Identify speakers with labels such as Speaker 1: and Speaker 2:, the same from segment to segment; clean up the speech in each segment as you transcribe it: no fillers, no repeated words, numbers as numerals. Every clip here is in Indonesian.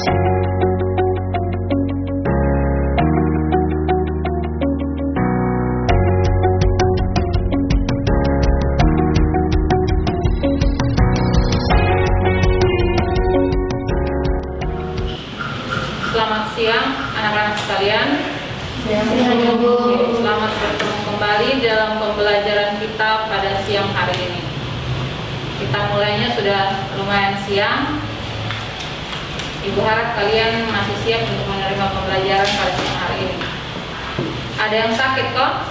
Speaker 1: Selamat siang anak-anak sekalian. Selamat bertemu kembali dalam pembelajaran kita pada siang hari ini. Kita mulainya sudah lumayan siang. Ibu harap kalian masih siap untuk menerima pembelajaran pada siang hari ini. Ada yang sakit kok?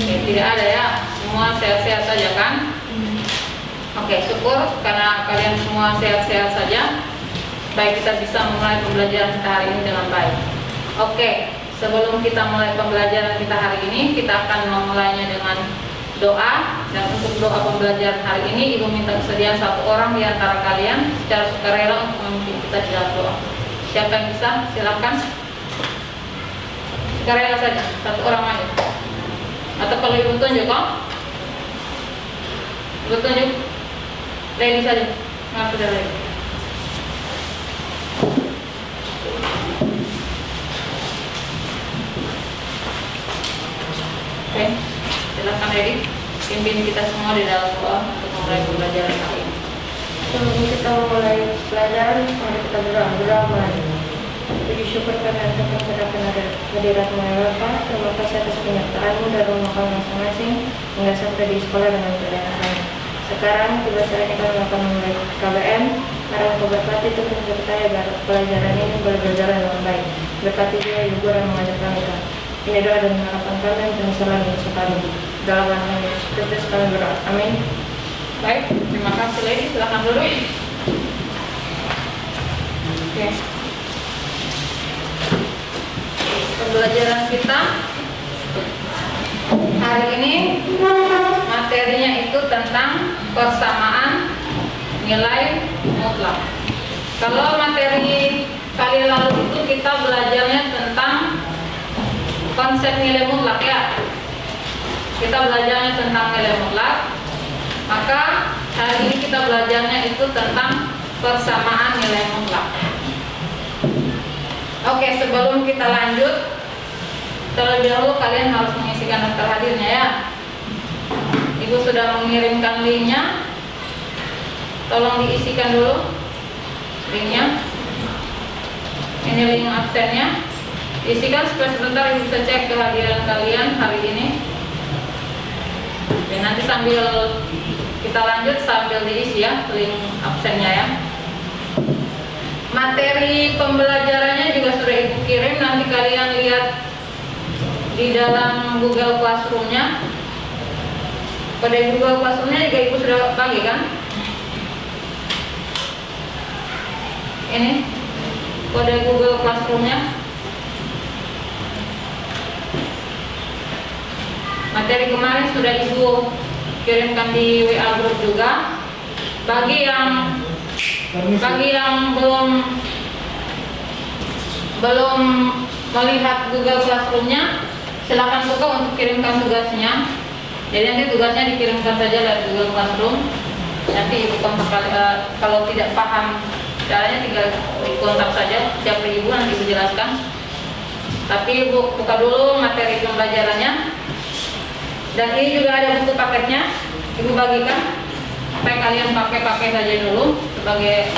Speaker 1: Tidak ada ya. Semua sehat-sehat saja kan? Oke, syukur karena kalian semua sehat-sehat saja. Baik, kita bisa memulai pembelajaran kita hari ini dengan baik. Oke, sebelum kita mulai pembelajaran kita hari ini, kita akan memulainya dengan doa. Dan untuk doa pembelajaran hari ini, Ibu minta kesediaan satu orang di antara kalian secara sukarela untuk memimpin kita di dalam doa. Siapa yang bisa? Silakan. Sukarela saja, satu orang aja. Atau kalau Ibu tunjuk kok? Ibu tunjuk. Lady saja. Nggak sudah lady. Oke, silakan Edi, pimpin kita semua di dalam doa untuk memulai pembelajaran kali ini.
Speaker 2: Sebelum kita memulai pelajaran, mari kita berdoa mulai. Puji syukur karena Tuhan pada hadiratmu ya Bapa. Terima kasih atas penyertaan-Mu dan rumah kami masing-masing hingga sampai di sekolah dengan keadaan kami. Sekarang tiba saatnya kami akan memulai KBM. Mari Engkau berkati Tuhan serta agar pelajaran ini boleh berjalan dengan baik. Berkati juga ibu guru yang mengajar kami Tuhan. Ini doa dan harapan kami dan selalu dosa kami. Dalam nama Yesus Kristus kami berdoa. Amin.
Speaker 1: Baik, terima kasih Lady. Silakan duduk. Oke. Pembelajaran kita hari ini materinya itu tentang persamaan nilai mutlak. Kalau materi kali lalu itu kita belajarnya tentang konsep nilai mutlak ya. Kita belajarnya tentang nilai mutlak. Maka hari ini kita belajarnya itu tentang persamaan nilai mutlak. Oke, sebelum kita lanjut, terlebih dahulu kalian harus mengisikan daftar hadirnya ya. Ibu sudah mengirimkan linknya. Tolong diisikan dulu linknya. Ini link absennya. Isikan supaya sebentar Ibu bisa cek kehadiran kalian hari ini. Dan nanti sambil kita lanjut sambil diisi ya link absennya ya. Materi pembelajarannya juga sudah Ibu kirim. Nanti kalian lihat di dalam Google Classroom-nya. Pada Google Classroom-nya juga Ibu sudah bagi kan? Ini kode Google Classroom-nya. Materi kemarin sudah Ibu kirimkan di WA group juga. Bagi yang belum melihat Google Classroom-nya, silakan buka untuk kirimkan tugasnya. Jadi nanti tugasnya dikirimkan saja lewat Google Classroom. Nanti Ibu kontak kalau tidak paham caranya tinggal dikontak saja siapa Ibu, nanti Ibu jelaskan. Tapi Ibu buka dulu materi pembelajarannya. Dan ini juga ada buku paketnya, Ibu bagikan. Supaya kalian pakai saja dulu sebagai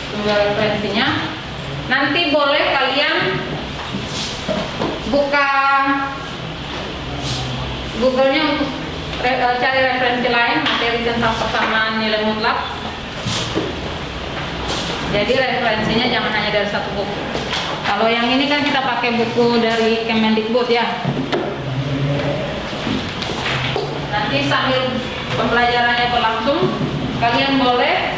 Speaker 1: sumber referensinya. Nanti boleh kalian buka Google-nya untuk cari referensi lain, materi tentang persamaan nilai mutlak. Jadi referensinya jangan hanya dari satu buku. Kalau yang ini kan kita pakai buku dari Kemendikbud ya. Nanti sambil pembelajarannya berlangsung, kalian boleh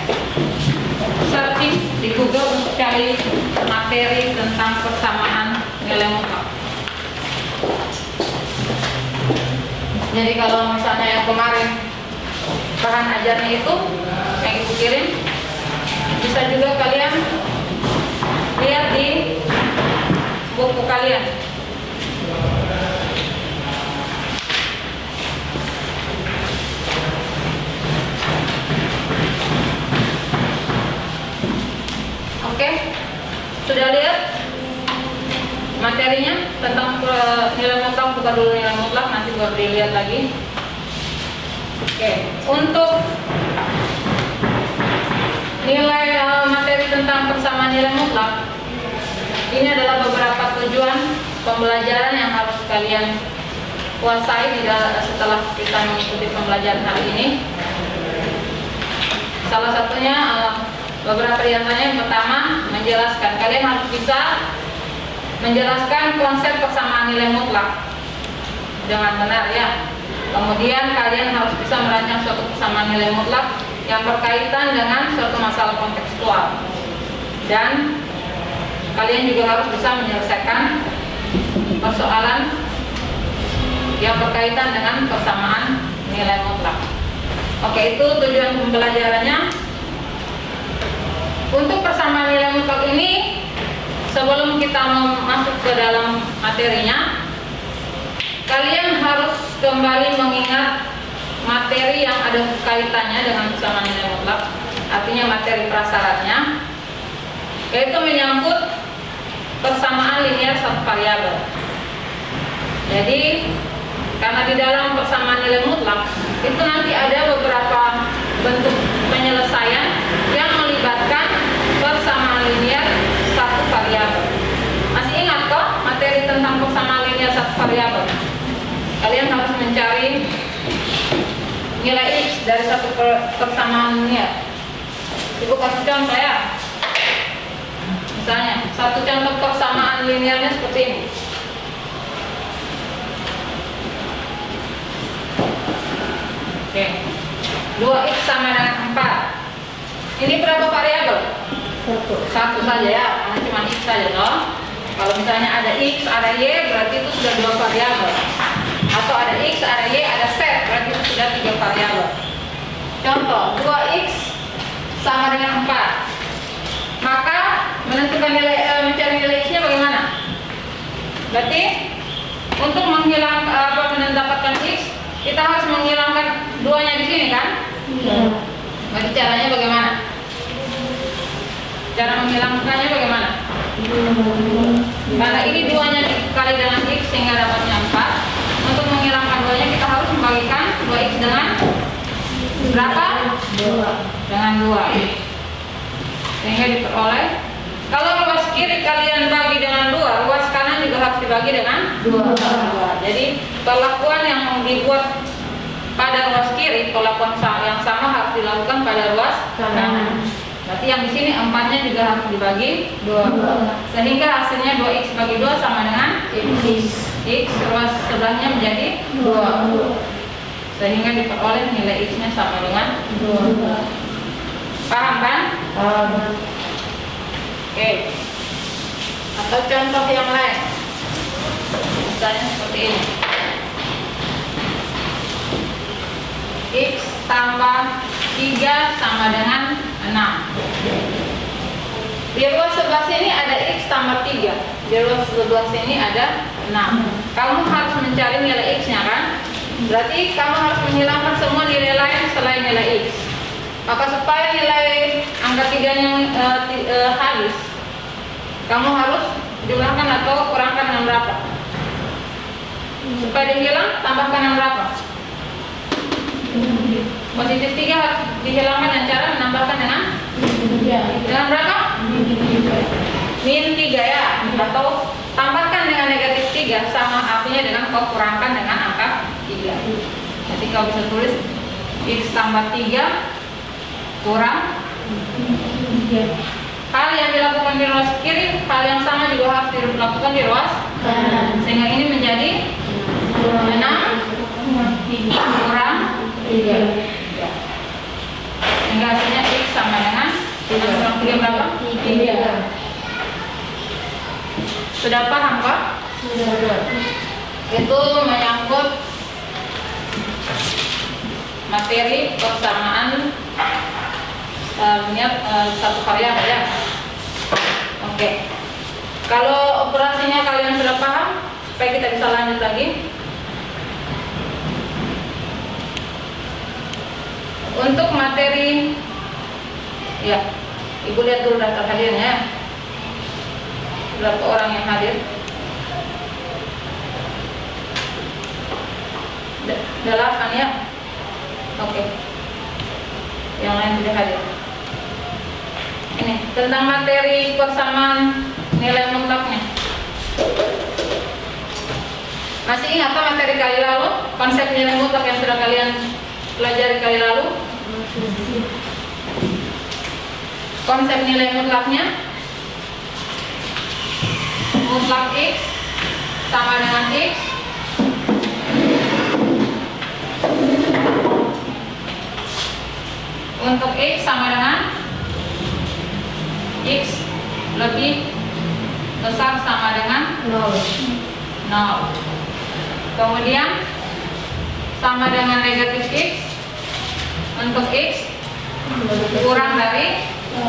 Speaker 1: searching di Google untuk cari materi tentang persamaan nilai mutlak. Jadi kalau misalnya yang kemarin bahan ajarnya itu yang Ibu kirim, bisa juga kalian lihat di buku kalian. Oke, sudah lihat materinya tentang nilai mutlak? Buka dulu nilai mutlak, nanti baru dilihat lagi. Oke, untuk nilai materi tentang persamaan nilai mutlak, ini adalah beberapa tujuan pembelajaran yang harus kalian kuasai setelah kita mengikuti pembelajaran hari ini. Salah satunya beberapa di antaranya, yang pertama menjelaskan. Kalian harus bisa menjelaskan konsep persamaan nilai mutlak dengan benar ya. Kemudian kalian harus bisa merancang suatu persamaan nilai mutlak yang berkaitan dengan suatu masalah kontekstual. Dan kalian juga harus bisa menyelesaikan persoalan yang berkaitan dengan persamaan nilai mutlak. Oke, itu tujuan pembelajarannya. Untuk persamaan nilai mutlak ini, sebelum kita masuk ke dalam materinya, kalian harus kembali mengingat materi yang ada kaitannya dengan persamaan nilai mutlak, artinya materi prasyaratnya, yaitu menyangkut persamaan linear satu variabel. Jadi, karena di dalam persamaan nilai mutlak itu nanti ada beberapa bentuk penyelesaian yang melibatkan persamaan linear satu variabel. Masih ingat kok materi tentang persamaan linear satu variabel? Kalian harus mencari nilai X dari satu persamaan linear. Ibu kasih contoh ya. Misalnya, satu contoh persamaan linearnya seperti ini. Oke. 2x sama dengan 4. Ini berapa variabel? Satu saja ya, karena cuma x saja toh. Kalau misalnya ada x, ada y, berarti itu sudah 2 variabel. Atau ada x, ada y, ada z, berarti itu sudah 3 variabel. Contoh, 2x sama dengan 4. Maka menentukan mencari nilai x-nya bagaimana? Berarti untuk mendapatkan x, kita harus menghilangkan 2-nya di sini kan? Berarti caranya bagaimana? Cara menghilangkannya bagaimana? Karena ini 2-nya dikali dengan x sehingga dapatnya 4. Untuk menghilangkan 2-nya kita harus membagikan 2x dengan berapa? 2. Dengan 2. Sehingga diperoleh, kalau ruas kiri kalian bagi dengan 2, ruas kanan juga harus dibagi dengan 2. Jadi perlakuan yang dibuat pada ruas kiri, perlakuan yang sama harus dilakukan pada ruas kanan. Berarti yang di sini 4-nya juga harus dibagi 2. Sehingga hasilnya 2x bagi 2 sama dengan x. Ruas sebelahnya menjadi 2. Sehingga diperoleh nilai x-nya sama dengan 2. Paham kan? Oke. Atau contoh yang lain, misalnya seperti ini. X tambah 3 sama dengan 6. Di ruas sebelah sini ada x tambah 3. Di ruas sebelah sini ada 6. Kamu harus mencari nilai x-nya kan? Berarti kamu harus menghilangkan semua nilai lain selain nilai x. Maka supaya nilai angka 3-nya habis, kamu harus jumlahkan atau kurangkan dengan berapa? Supaya dia hilang, tambahkan dengan berapa? Positif 3 harus dihilangkan dengan cara menambahkan dengan berapa? Min 3 ya. Atau tambahkan dengan negatif 3, sama artinya dengan kau kurangkan dengan angka 3. Jadi kau bisa tulis x tambah 3 kurang 3. Hal yang dilakukan di ruas kiri, hal yang sama juga harus dilakukan di ruas kanan. Sehingga ini menjadi 6 kurang 3. Sehingga hasilnya x sama dengan 6 kurang 3 berapa? 3. Sudah paham Pak? Sudah. Itu menyangkut materi persamaan satu variabel ya. Oke. Kalau operasinya kalian sudah paham, supaya kita bisa lanjut lagi. Untuk materi ya, Ibu lihat dulu daftar hadirnya. Berapa orang yang hadir? 8 ya. Oke. Yang lain tidak hadir. Ini tentang materi persamaan nilai mutlaknya. Masih ingat apa materi kali lalu? Konsep nilai mutlak yang sudah kalian pelajari kali lalu? Konsep nilai mutlaknya, mutlak X sama dengan X untuk X sama dengan X lebih besar sama dengan 0. Kemudian sama dengan negatif X untuk X kurang dari 0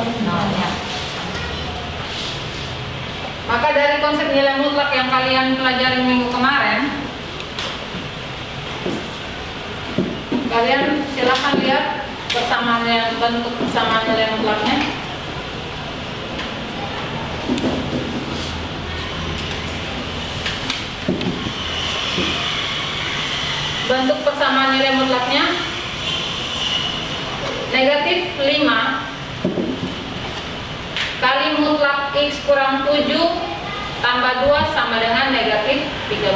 Speaker 1: ya. Maka dari konsep nilai mutlak yang kalian pelajari minggu kemarin, kalian silahkan lihat persamaan bentuk persamaan nilai mutlaknya. Bentuk persamaan nilai mutlaknya negatif 5 kali mutlak X kurang 7 tambah 2 sama dengan negatif 13.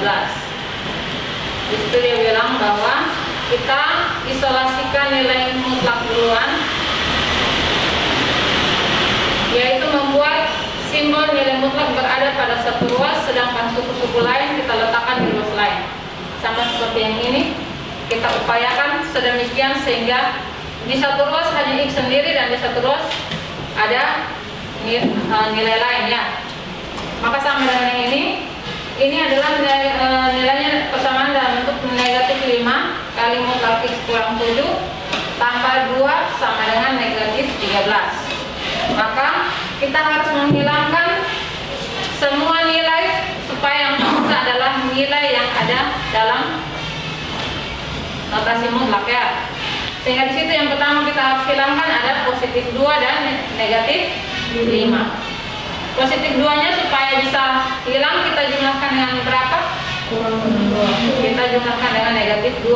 Speaker 1: Disitu dia bilang bahwa kita isolasikan nilai mutlak duluan, yaitu membuat simbol nilai mutlak berada pada satu ruas, sedangkan suku-suku lain kita letakkan di ruas lain. Sama seperti yang ini, kita upayakan sedemikian sehingga di satu ruas hanya X sendiri dan di satu ruas ada nilai lain ya. Maka sama dengan yang ini adalah nilainya persamaan dalam bentuk negatif 5 kali mutlak X kurang 7 tambah 2 sama dengan negatif 13. Maka kita harus menghilangkan semua nilai supaya yang tersisa adalah nilai yang ada dalam notasi mutlak ya. Sehingga di situ yang pertama kita harus hilangkan ada positif 2 dan negatif 5. Positif 2-nya supaya bisa hilang kita jumlahkan dengan berapa? Kita jumlahkan dengan negatif 2.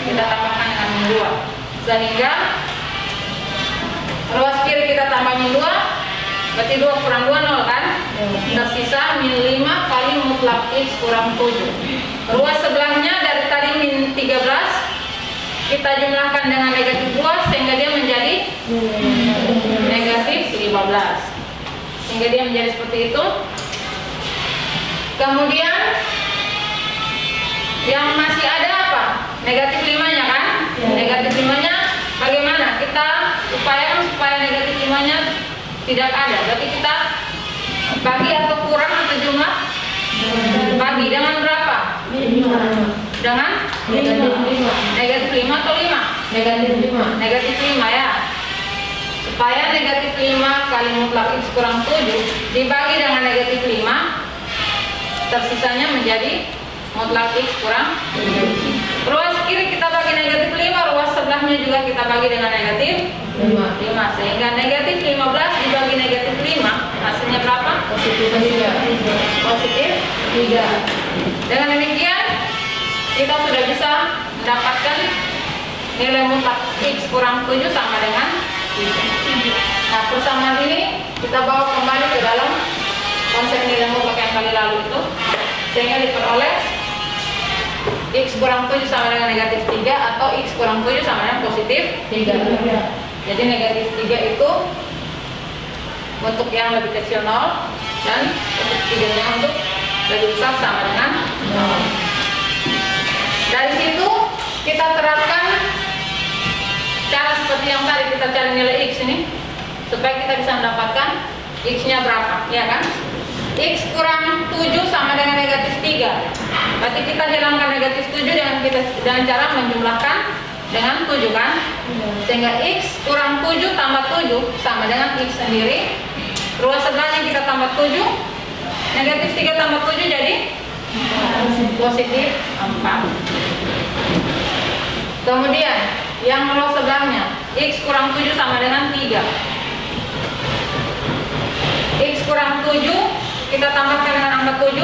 Speaker 1: Kita tambahkan dengan min 2. Sehingga ruas kiri kita tambah min 2, berarti 2 kurang 2 0 kan? Tersisa min 5 kali mutlak X kurang 7. Ruas sebelahnya dari tadi min 13 kita jumlahkan dengan negatif 2 sehingga dia menjadi negatif 15. Sehingga dia menjadi seperti itu. Kemudian yang masih ada apa? Negatif 5-nya kan? Negatif 5-nya bagaimana? Kita upayakan supaya negatif 5-nya tidak ada. Berarti kita bagi atau kurang atau jumlah? Bagi dengan berapa? Dengan negatif 5 atau 5? Negatif 5 ya. Supaya negatif 5 kali mutlak X kurang 7 dibagi dengan negatif 5, tersisanya menjadi mutlak X kurang 7. Ruas kiri kita bagi negatif 5, ruas sebelahnya juga kita bagi dengan negatif 5. Sehingga negatif 15 dibagi negatif 5 hasilnya berapa? Positif 3. Dengan demikian kita sudah bisa mendapatkan nilai mutlak X kurang 7 sama dengan 3. Nah, persamaan ini kita bawa kembali ke dalam konsep nilai mutlak yang kali lalu itu, sehingga diperoleh X kurang 7 sama dengan negatif 3 atau X kurang 7 sama dengan positif 3. Jadi negatif 3 itu untuk yang lebih kecil 0 dan untuk 3-nya untuk lebih besar sama dengan 0. Dari situ kita terapkan cara seperti yang tadi kita cari nilai X ini supaya kita bisa mendapatkan X-nya berapa, ya kan? X kurang 7 sama dengan negatif 3. Berarti kita hilangkan negatif 7 dengan cara menjumlahkan dengan 7 kan? Sehingga X kurang 7 tambah 7 sama dengan X sendiri. Ruas sebelahnya kita tambah 7. Negatif 3 tambah 7 jadi positif 4. Kemudian yang ruas sebelahnya X kurang 7 sama dengan 3. kita tambahkan dengan angka 7,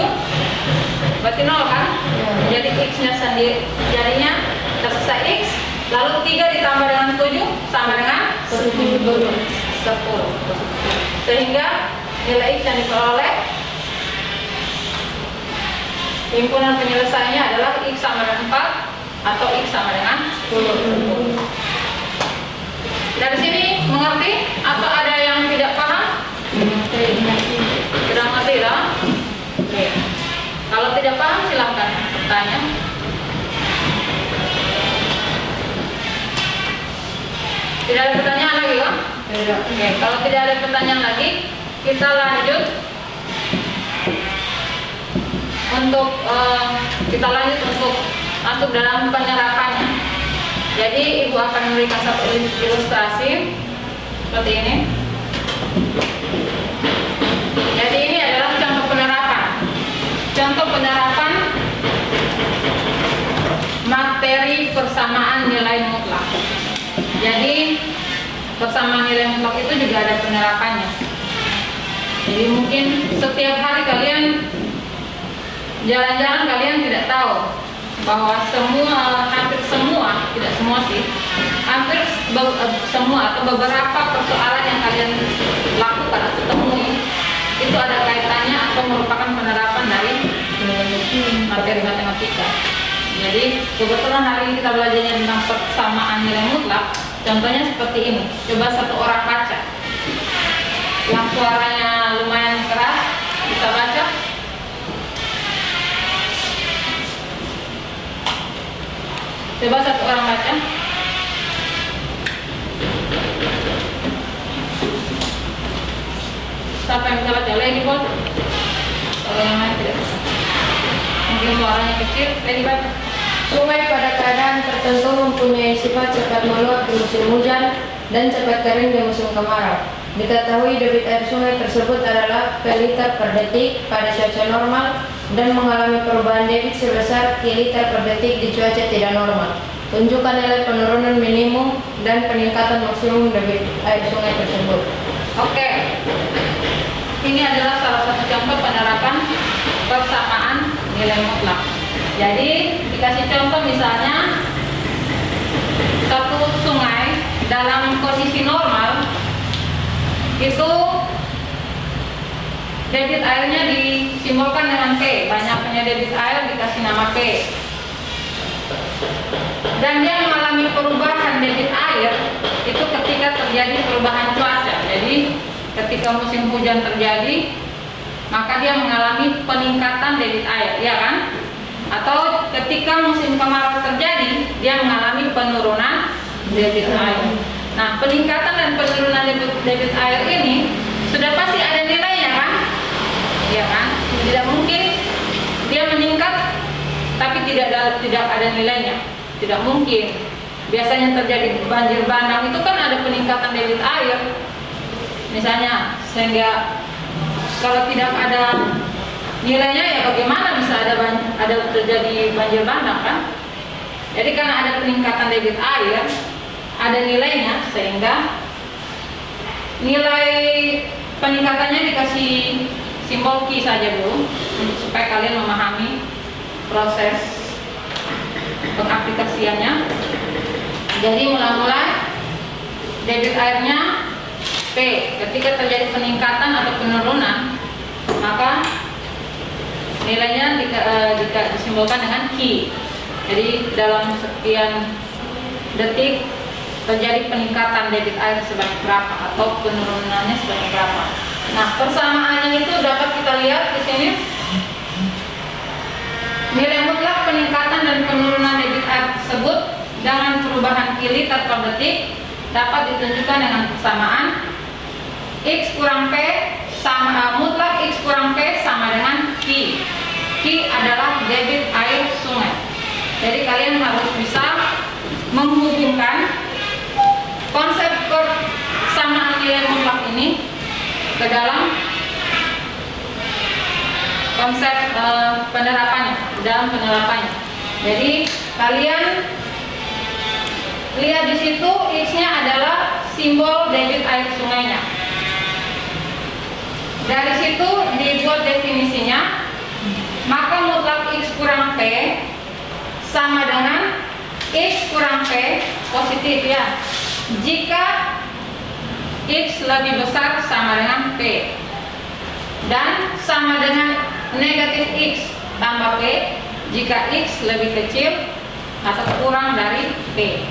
Speaker 1: berarti 0 kan?
Speaker 2: Ya.
Speaker 1: Jadi X-nya sendiri, jadinya tersisa X, lalu 3 ditambah dengan 7 sama dengan 10. Sehingga nilai X yang diperoleh, himpunan penyelesaiannya adalah X sama dengan 4 atau X sama dengan 10. Dari sini mengerti atau ada yang tidak paham? Sudah mengerti lah? Oke. Kalau tidak paham silahkan bertanya. Tidak ada pertanyaan lagi kan?
Speaker 2: Tidak.
Speaker 1: Oke, kalau tidak ada pertanyaan lagi, kita lanjut untuk masuk dalam penerapannya. Jadi Ibu akan memberikan satu ilustrasi seperti ini. Jadi ini adalah contoh penerapan. Contoh penerapan materi persamaan nilai mutlak. Jadi persamaan nilai mutlak itu juga ada penerapannya. Jadi mungkin setiap hari kalian jalan-jalan kalian tidak tahu bahwa hampir semua, tidak semua sih, hampir semua atau beberapa persoalan yang kalian lakukan atau temui itu ada kaitannya atau merupakan penerapan dari materi matematika. Jadi kebetulan hari ini kita belajarnya tentang persamaan nilai mutlak. Contohnya seperti ini. Coba satu orang baca. Yang suaranya lumayan keras, bisa baca? Coba satu orang baca. Siapa yang bisa baca? Lady Bot. Kalau yang lain tidak bisa. Mungkin suaranya kecil. Lady baca.
Speaker 2: Sungai pada keadaan tertentu mempunyai sifat cepat meluap di musim hujan dan cepat kering di musim kemarau. Diketahui debit air sungai tersebut adalah kiliter per detik pada cuaca normal dan mengalami perubahan debit sebesar kiliter per detik di cuaca tidak normal. Tunjukkan nilai penurunan minimum dan peningkatan maksimum debit air sungai tersebut.
Speaker 1: Oke. Ini adalah salah satu contoh penerapan persamaan nilai mutlak. Jadi dikasih contoh misalnya satu sungai dalam kondisi normal itu debit airnya disimbolkan dengan P, banyaknya debit air dikasih nama P, dan dia mengalami perubahan debit air itu ketika terjadi perubahan cuaca. Jadi ketika musim hujan terjadi maka dia mengalami peningkatan debit air, ya kan? Atau ketika musim kemarau terjadi dia mengalami penurunan debit air. Nah, peningkatan dan penurunan debit air ini sudah pasti ada nilainya kan? Iya kan? Tidak mungkin dia meningkat tapi tidak ada nilainya. Tidak mungkin. Biasanya terjadi banjir bandang itu kan ada peningkatan debit air. Misalnya, sehingga kalau tidak ada nilainya ya bagaimana bisa ada terjadi banjir bandang kan? Jadi karena ada peningkatan debit air, ada nilainya, sehingga nilai peningkatannya dikasih simbol Q saja dulu supaya kalian memahami proses pengaplikasiannya. Jadi mula-mula debit airnya P. Ketika terjadi peningkatan atau penurunan, maka nilainya disimbolkan dengan Q. Jadi dalam sekian detik terjadi peningkatan debit air sebanyak berapa atau penurunannya sebanyak berapa. Nah, persamaannya itu dapat kita lihat di sini. Nilai mutlak peningkatan dan penurunan debit air tersebut dengan perubahan kiliter per detik dapat ditunjukkan dengan persamaan X kurang P sama mutlak X kurang P sama dengan Q. Q adalah debit air sungai. Jadi kalian harus bisa menghubungkan konsep persamaan nilai mutlak ini ke dalam konsep penerapannya. Jadi kalian lihat di situ X-nya adalah simbol debit air sungainya. Dari situ dibuat menurut definisinya, maka mutlak X kurang P sama dengan X kurang P positif ya, jika X lebih besar sama dengan P, dan sama dengan negatif X tambah P jika X lebih kecil atau kurang dari P.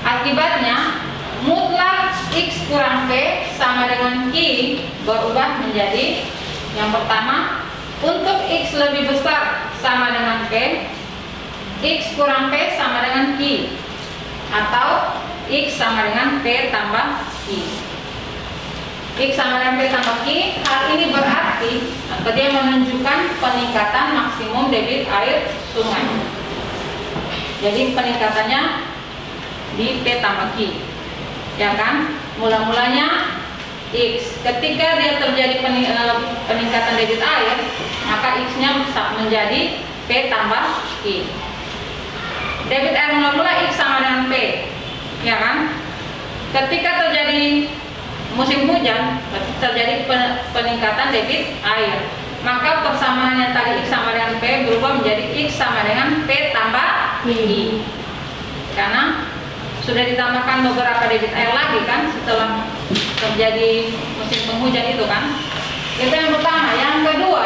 Speaker 1: Akibatnya mutlak X kurang P sama dengan Q berubah menjadi, yang pertama, untuk X lebih besar sama dengan P, X kurang P sama dengan Q, atau X sama dengan P tambah Q. X sama dengan P tambah Q, hal ini berarti dia menunjukkan peningkatan maksimum debit air sungai. Jadi peningkatannya di P tambah Q, ya kan? Mula-mulanya X, ketika dia terjadi peningkatan debit air, maka X-nya menjadi P tambah Q. Debit air mula-mula X sama dengan P, ya kan? Ketika terjadi musim hujan, terjadi peningkatan debit air, maka persamaan yang tadi X sama dengan P berubah menjadi X sama dengan P tambah I, karena sudah ditambahkan beberapa debit air lagi kan setelah terjadi musim penghujan itu kan. Itu yang pertama. Yang kedua,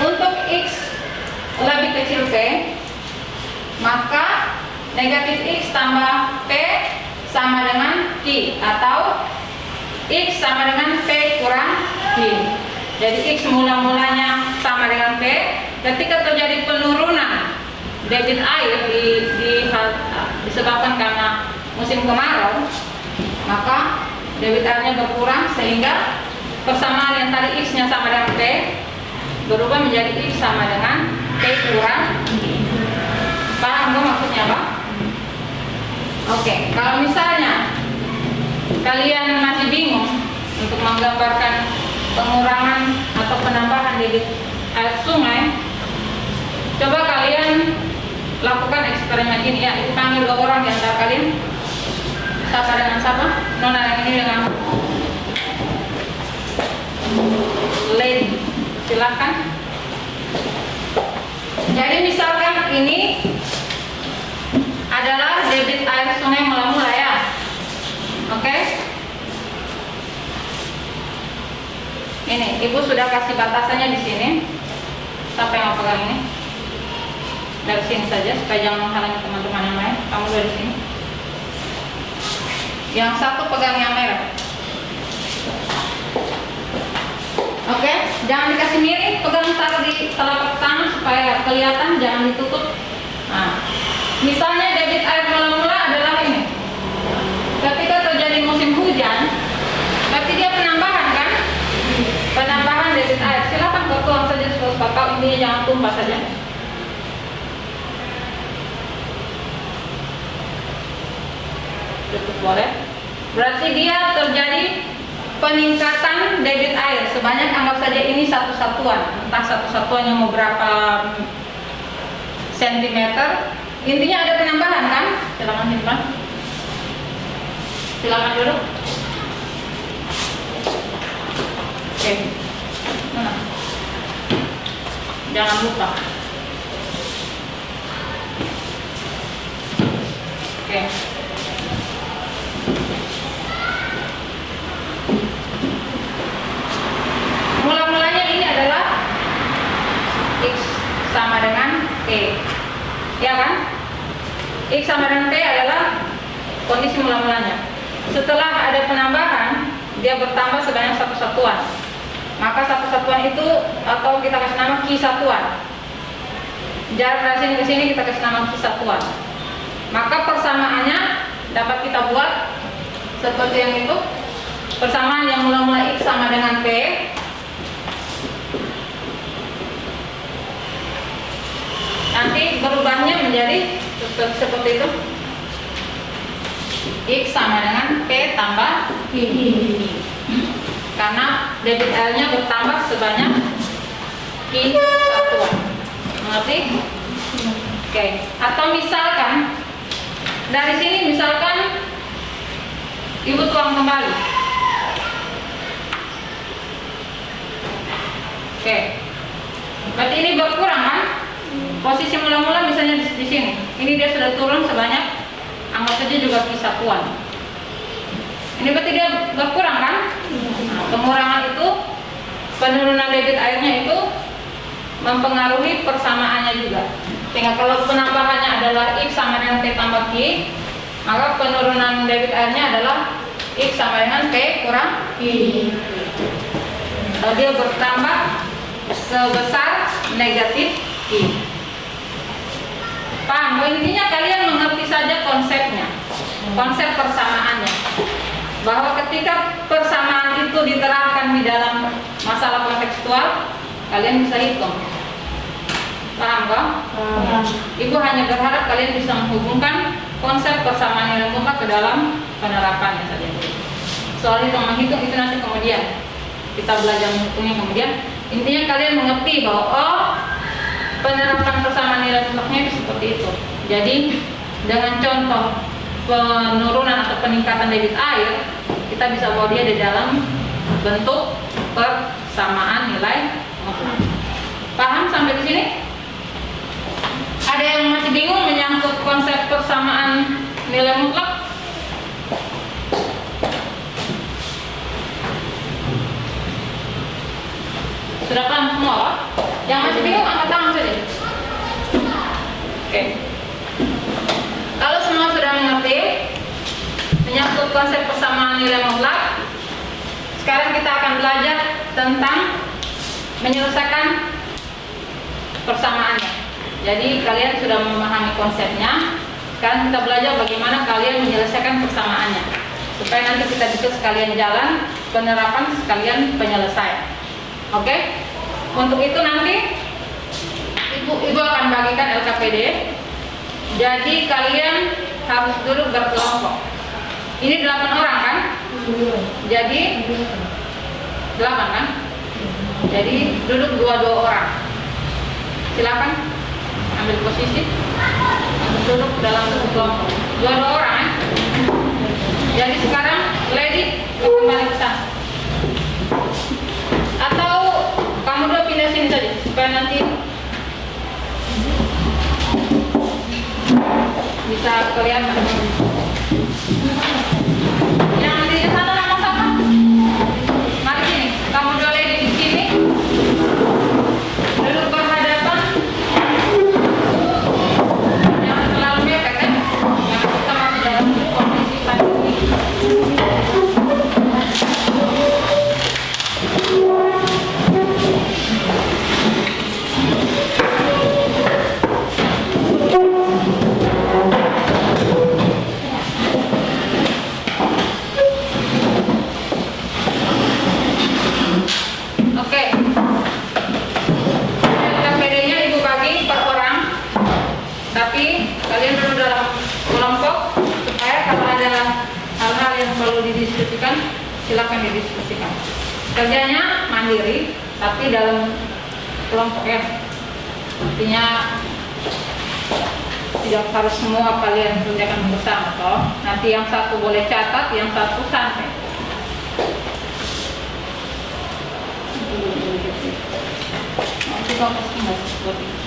Speaker 1: untuk X lebih kecil P, maka negatif X tambah P sama dengan Q, atau X sama dengan P kurang Q. Jadi X mula-mulanya sama dengan P, ketika terjadi penurunan debit air disebabkan karena musim kemarau, maka debit airnya berkurang sehingga persamaan yang tadi X-nya sama dengan P berubah menjadi X sama dengan P kurang Q. Paham nggak maksudnya apa? Oke, kalau misalnya kalian masih bingung untuk menggambarkan pengurangan atau penambahan debit air sungai, coba kalian lakukan eksperimen ini ya. Itu panggil 2 orang di antara kalian. Siapa dengan siapa? Nona yang ini dengan Lady. Silakan. Jadi misalkan ini adalah debit air sungai mula-mula ya. Oke? Ini, Ibu sudah kasih batasannya di sini. Siapa yang mau pegang ini? Dari sini saja supaya jangan menghalangi teman-teman yang lain. Kamu dari sini. Yang satu pegang yang merah. Oke, jangan dikasih miring, pegang taruh di telapak tangan supaya kelihatan, jangan ditutup. Nah, misalnya debit air mula-mula adalah ini. Ketika terjadi musim hujan, berarti dia penambahan kan? Penambahan debit air. Silakan kau tuang saja suatu bakal, intinya jangan tumpah saja. Tutup boleh. Berarti dia terjadi peningkatan debit air sebanyak, anggap saja ini satu satuan, entah satu satuannya mau berapa sentimeter, intinya ada penambahan kan? Silakan simpan. Silakan duduk. Oke. Nah. Jangan lupa. Oke. Mula-mulanya ini adalah X sama dengan T, ya kan? X sama dengan T adalah kondisi mula-mulanya. Setelah ada penambahan, dia bertambah sebanyak satu satuan. Maka satu satuan itu, atau kita kasih nama Q satuan. Jarak dari sini ke sini kita kasih nama Q satuan. Maka persamaannya dapat kita buat seperti yang itu. Persamaan yang mula-mula X sama dengan P, nanti berubahnya menjadi seperti itu. X sama dengan P tambah I. Karena debit airnya bertambah sebanyak Q satuan. Mengerti? Oke. Atau misalkan dari sini, misalkan Ibu tuang kembali. Oke. Berarti ini berkurang kan? Posisi mula-mula misalnya di sini. Ini dia sudah turun sebanyak, anggap saja juga kesatuan. Ini berarti dia berkurang kan? Nah, pengurangan itu, penurunan debit airnya itu mempengaruhi persamaannya juga. Sehingga kalau penambahannya adalah X sama dengan T tambah Q, maka penurunan debit airnya adalah X sama dengan T kurang Q. Kalau dia bertambah sebesar negatif Q. Paham? Intinya kalian mengerti saja konsepnya, konsep persamaannya. Bahwa ketika persamaan itu diterapkan di dalam masalah kontekstual, kalian bisa hitung. Paham kan? Ibu hanya berharap kalian bisa menghubungkan konsep persamaan nilai mutlak ke dalam penerapannya saja. Soal hitung menghitung itu nanti kemudian kita belajar menghitungnya kemudian. Intinya kalian mengerti bahwa penerapan persamaan nilai mutlaknya itu seperti itu. Jadi dengan contoh penurunan atau peningkatan debit air, kita bisa bawa dia di dalam bentuk persamaan nilai mutlak. Paham sampai di sini? Ada yang masih bingung menyangkut konsep persamaan nilai mutlak? Sudah paham semua, Pak? Yang masih bingung angkat tangan saja. Oke. Kalau semua sudah mengerti menyangkut konsep persamaan nilai mutlak, sekarang kita akan belajar tentang menyelesaikan persamaannya. Jadi kalian sudah memahami konsepnya. Sekarang kita belajar bagaimana kalian menyelesaikan persamaannya, supaya nanti kita bisa sekalian jalan penerapan sekalian penyelesaian. Oke? Untuk itu nanti Ibu akan bagikan LKPD. Jadi kalian harus duduk berkelompok. Ini 8 orang kan? Jadi 8 kan? Jadi duduk 2-2 orang. Silakan ambil posisi, duduk dalam satu kelompok. 2-2 orang ya? Jadi sekarang lady kembali ke sana. Atau kamu dua pindah sini saja supaya nanti bisa kelihatan. Yang di sana nama sama? Mari sini. Kamu dua lady di sini. Duduk berhadapan. Jangan terlalu mepet ya. Jangan kita masuk dalam kondisi pandemi. Oke. LKPD-nya Ibu bagi per orang. Tapi kalian duduk dalam kelompok supaya kalau ada hal-hal yang perlu didiskusikan, silakan didiskusikan. Kerjanya mandiri, tapi dalam kelompok ya. Artinya tidak harus semua kalian kerjakan bersama toh. Nanti yang satu boleh catat, yang satu santai. Kita pasti nggak seperti itu.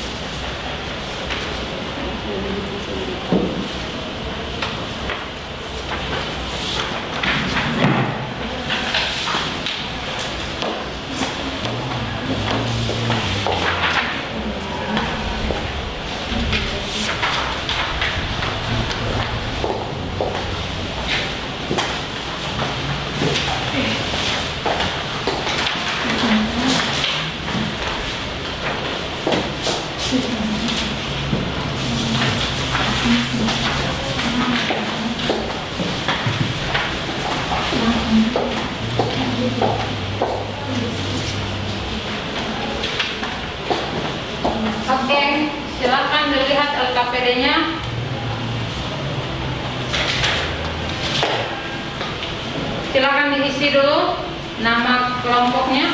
Speaker 1: Oke, silakan dilihat LKPD-nya. Silakan diisi dulu nama kelompoknya.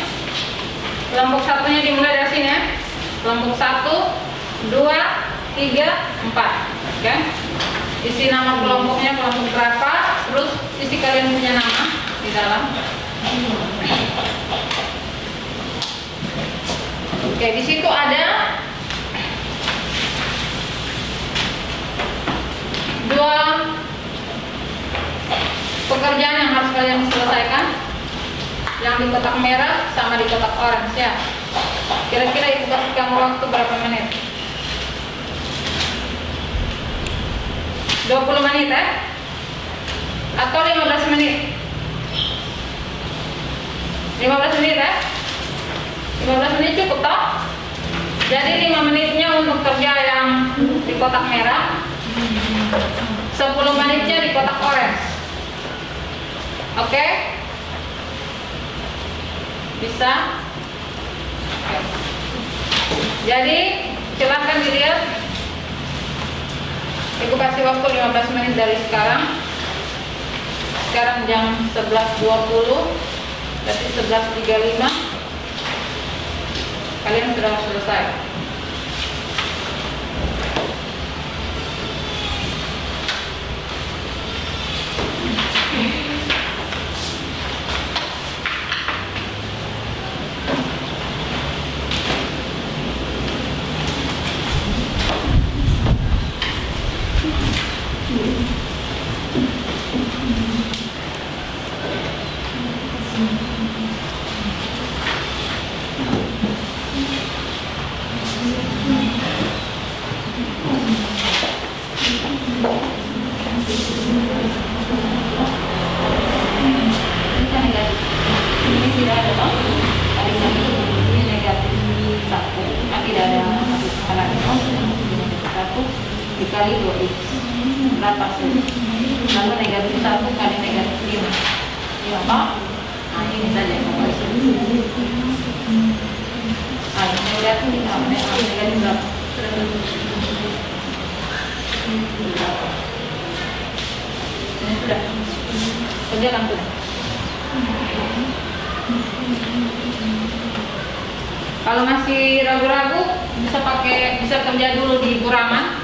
Speaker 1: Kelompok satunya dimulai dari sini ya. Kelompok 1, 2, 3, 4. Oke. Isi nama kelompoknya, kelompok berapa, terus isi kalian punya nama di dalam. Oke, di situ ada dua pekerjaan yang harus kalian selesaikan, yang di kotak merah sama di kotak orange ya. Kira-kira itu kasih kamu waktu berapa menit? 20 menit ya? Atau 15 menit? 15 menit ya? 15 menit cukup toh? Jadi 5 menitnya untuk kerja yang di kotak merah, 10 menitnya di kotak orange. Oke? Bisa? Oke. Jadi silahkan dilihat. Ibu kasih waktu 15 menit dari sekarang. Sekarang jam 11.20, berarti 11.35. Kalian sudah selesai. Ini kan negatif. Ini tidak ada toh? Tadi ini negatif 1. Kan tidak ada satu pangkalan toh. Negatif 1 dikali 2x. Berapa sih? Lalu negatif 1 kali negatif 5. Iya toh? Nah ini saja yang mau kasih. Nah ini negatif berapa? Ini sudah. Kerjakan sudah. Kalau masih ragu-ragu bisa kerja dulu di Buraman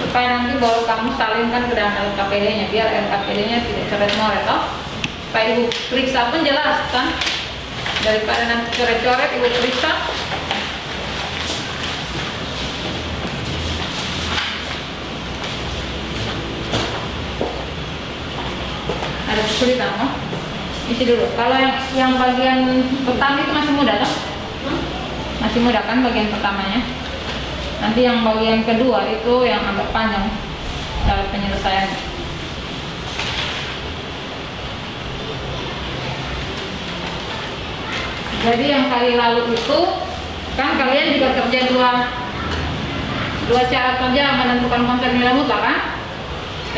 Speaker 1: supaya nanti baru kamu salinkan ke dalam LKPD-nya biar LKPD-nya tidak coret-coret toh. Supaya ibu periksa pun jelas kan, daripada nanti coret-coret ibu periksa. Ada kesulitan toh? Isi dulu. Kalau yang bagian pertama itu masih mudah toh? Masih mudah kan bagian pertamanya. Nanti yang bagian kedua itu yang agak panjang cara penyelesaiannya. Jadi yang kali lalu itu kan kalian juga kerja dua cara kerja menentukan konsep nilai mutlak kan?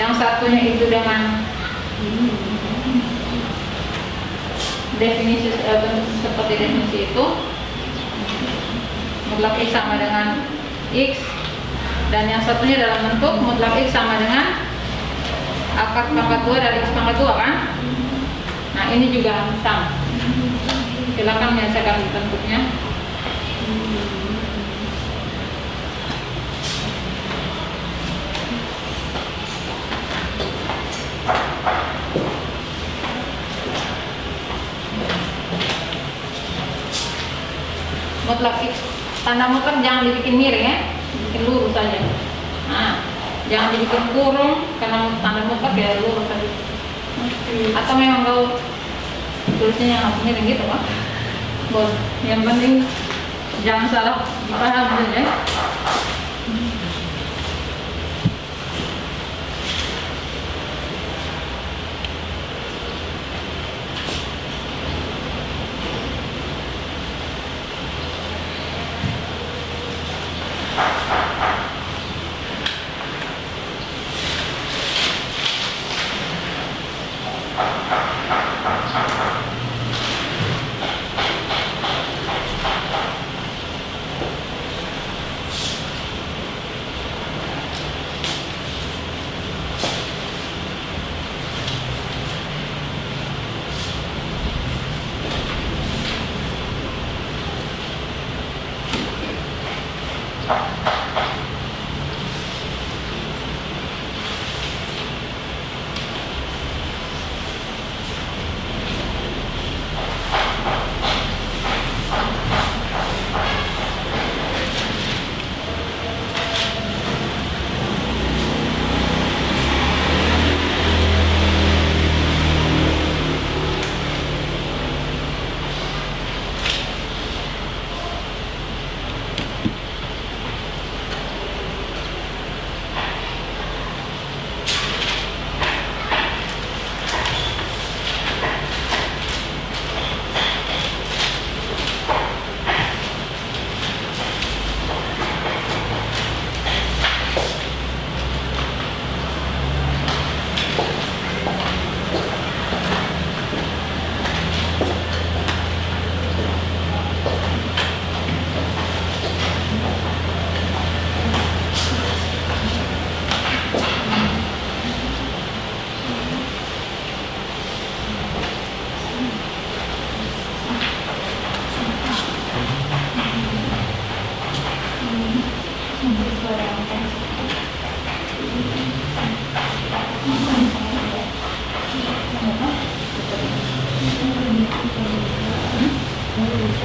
Speaker 1: Yang satunya itu dengan definisi seperti definisi itu, mutlak X sama dengan X, dan yang satunya dalam bentuk mutlak X sama dengan akar pangkat 2 dari X pangkat 2 kan? Nah ini juga sama. Silakan menyelesaikan bentuknya. Mutlak X, tanda mutlak jangan dibikin miring ya, bikin lurus saja. Nah, jangan dibikin kurung karena tanda mutlak ya lurus saja. Atau memang kau tulisnya yang harus miring gitu pak? Boleh. Yang penting jangan salah paham saja.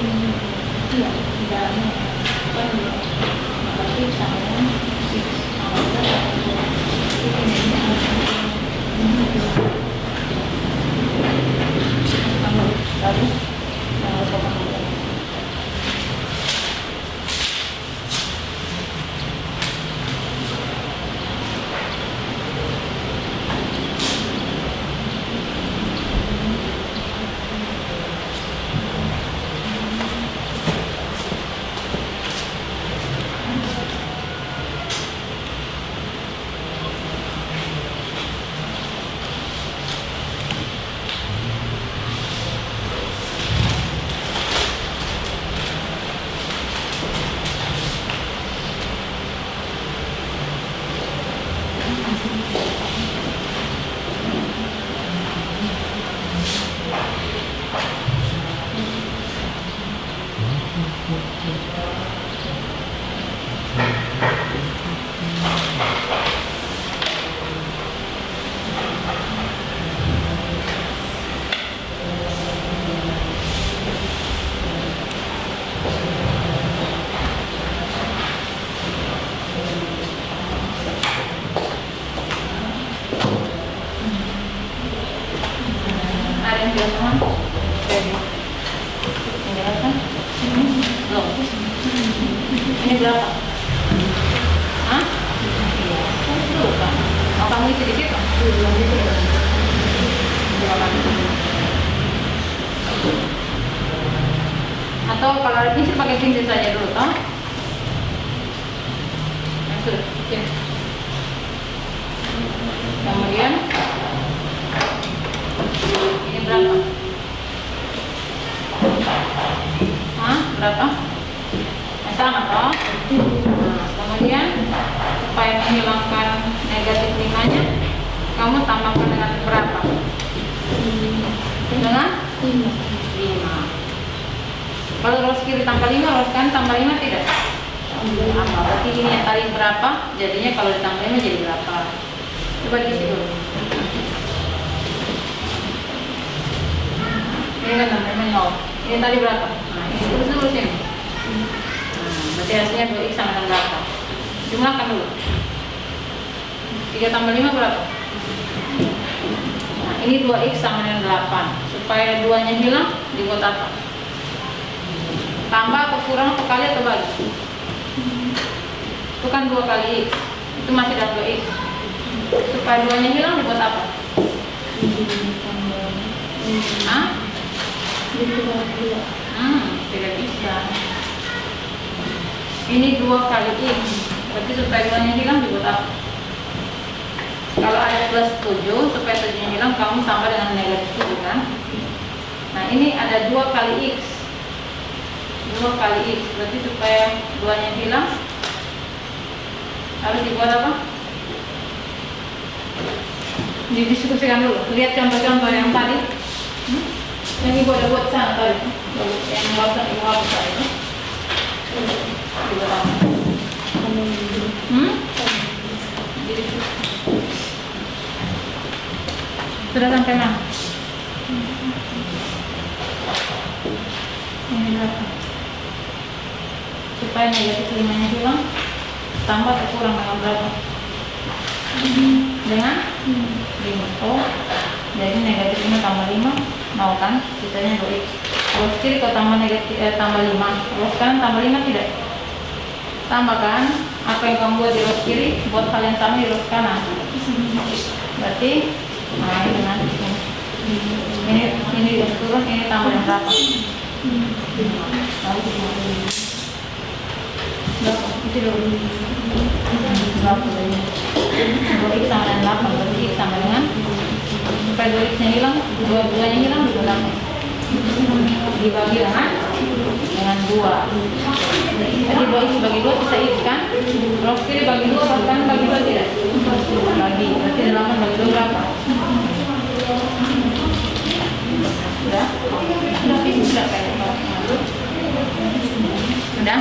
Speaker 1: Iya, tidak negatif sama dengan X lalu ada yang bilang teman? Menjelaskan? Belum. Ini berapa? Hah? Iya. Lupa. Oh, kamu isi di situ? Belum itu. Berapa? Atau kalau isi pakai cincin saja dulu, toh? Nah, sudah, cincin. Kemudian ini berapa? Hah? Berapa? Yang sama toh? Nah, kemudian supaya menghilangkan negatif 5-nya, kamu tambahkan dengan berapa? Dengan 5. Kalau rows kiri tambah 5, rows kanan tambah 5 tidak? Apa? Berarti ini yang tadi berapa? Jadinya kalau ditambah 5 jadi berapa? Coba diisi dulu. Ini kan namanya 0. Ini tadi berapa? Nah, ini terus dulu sini. Berarti hasilnya 2x sama dengan berapa? Jumlahkan dulu. 3 tambah 5 berapa? Nah, ini 2x sama dengan 8. Supaya 2-nya hilang, dibuat apa? Tambah atau kurang atau kali atau bagi? Itu kan 2 kali x. Itu masih dapat 2x. Supaya 2-nya hilang, dibuat apa? Hah? Tidak bisa. Ini 2 kali x. Berarti supaya 2-nya hilang dibuat apa? Kalau ada plus 7, supaya 7-nya hilang kamu sama dengan negatif 7 kan? Nah, ini ada 2 kali x. 2 kali x. Berarti supaya 2-nya hilang harus dibuat apa? Didiskusikan dulu. Lihat contoh-contoh yang tadi. Yang ibu ada buat sana tadi. Yang barusan ibu hapus tadi itu. Dibuat apa? Sudah sampai mana? Ini berapa? Supaya negatif 5-nya hilang, tambah atau kurang dengan berapa? Dengan 5. Oh, jadi negatif 5 tambah 5 mau kan? Sisanya 2x. Rows kiri kalau tambah negatif tambah 5, rows kanan tambah 5 tidak? Tambahkan apa yang kamu buat di rows kiri, buat hal yang sama di rows kanan. Berarti nah ini nanti ini rows turun, ini tambah yang berapa? Lalu berapa? Itu dulu. Berapa? 2x sama dengan 8, berarti x sama dengan, supaya 2x nya hilang, 2-2-nya hilang juga berapa? Dibagi dengan 2. Jadi 2x bagi 2 bisa x kan? Rows kiri bagi 2, rows kanan bagi 2 tidak? Bagi, berarti 8 bagi 2 berapa? Sudah? Sudah kayak sudah?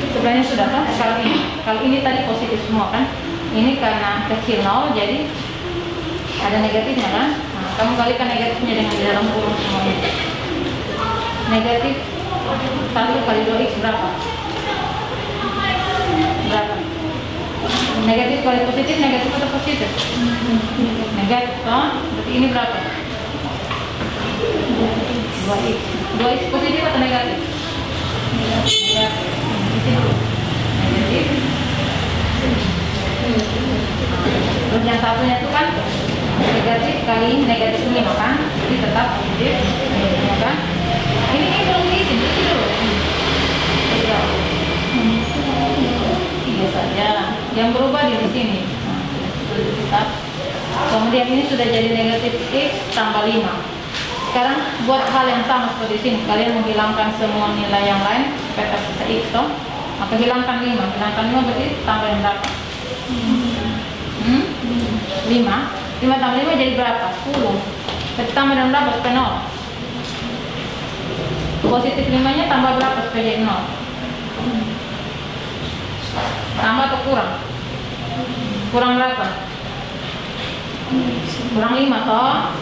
Speaker 1: Sebenarnya sudah kan? Kalau ini tadi positif semua kan? Ini karena kecil 0 jadi ada negatifnya kan? Nah, kamu kalikan negatifnya dengan di dalam kurung semuanya. Negatif 1 kali 2x berapa? Berapa? Negatif kali positif, negatif atau positif? Negatif, toh? Berarti ini berapa? 2x. 2x positif atau negatif? Negatif. Isi dulu. Negatif. Terus yang satunya itu kan negatif kali negatif 5 kan? Jadi tetap positif, ya kan? Ini belum diisi dulu. Iya. Iya saja. Yang berubah di sini. Tetap. Kemudian ini sudah jadi negatif x tambah 5. Sekarang buat hal yang sama seperti sini. Kalian menghilangkan semua nilai yang lain supaya tersisa x toh. Maka hilangkan 5. Hilangkan 5 berarti tambah yang berapa? 5. 5 tambah 5 jadi berapa? 10. Berarti tambah dengan berapa supaya 0? Positif 5 nya tambah berapa supaya jadi 0? Tambah atau kurang? Kurang berapa? Kurang 5 toh.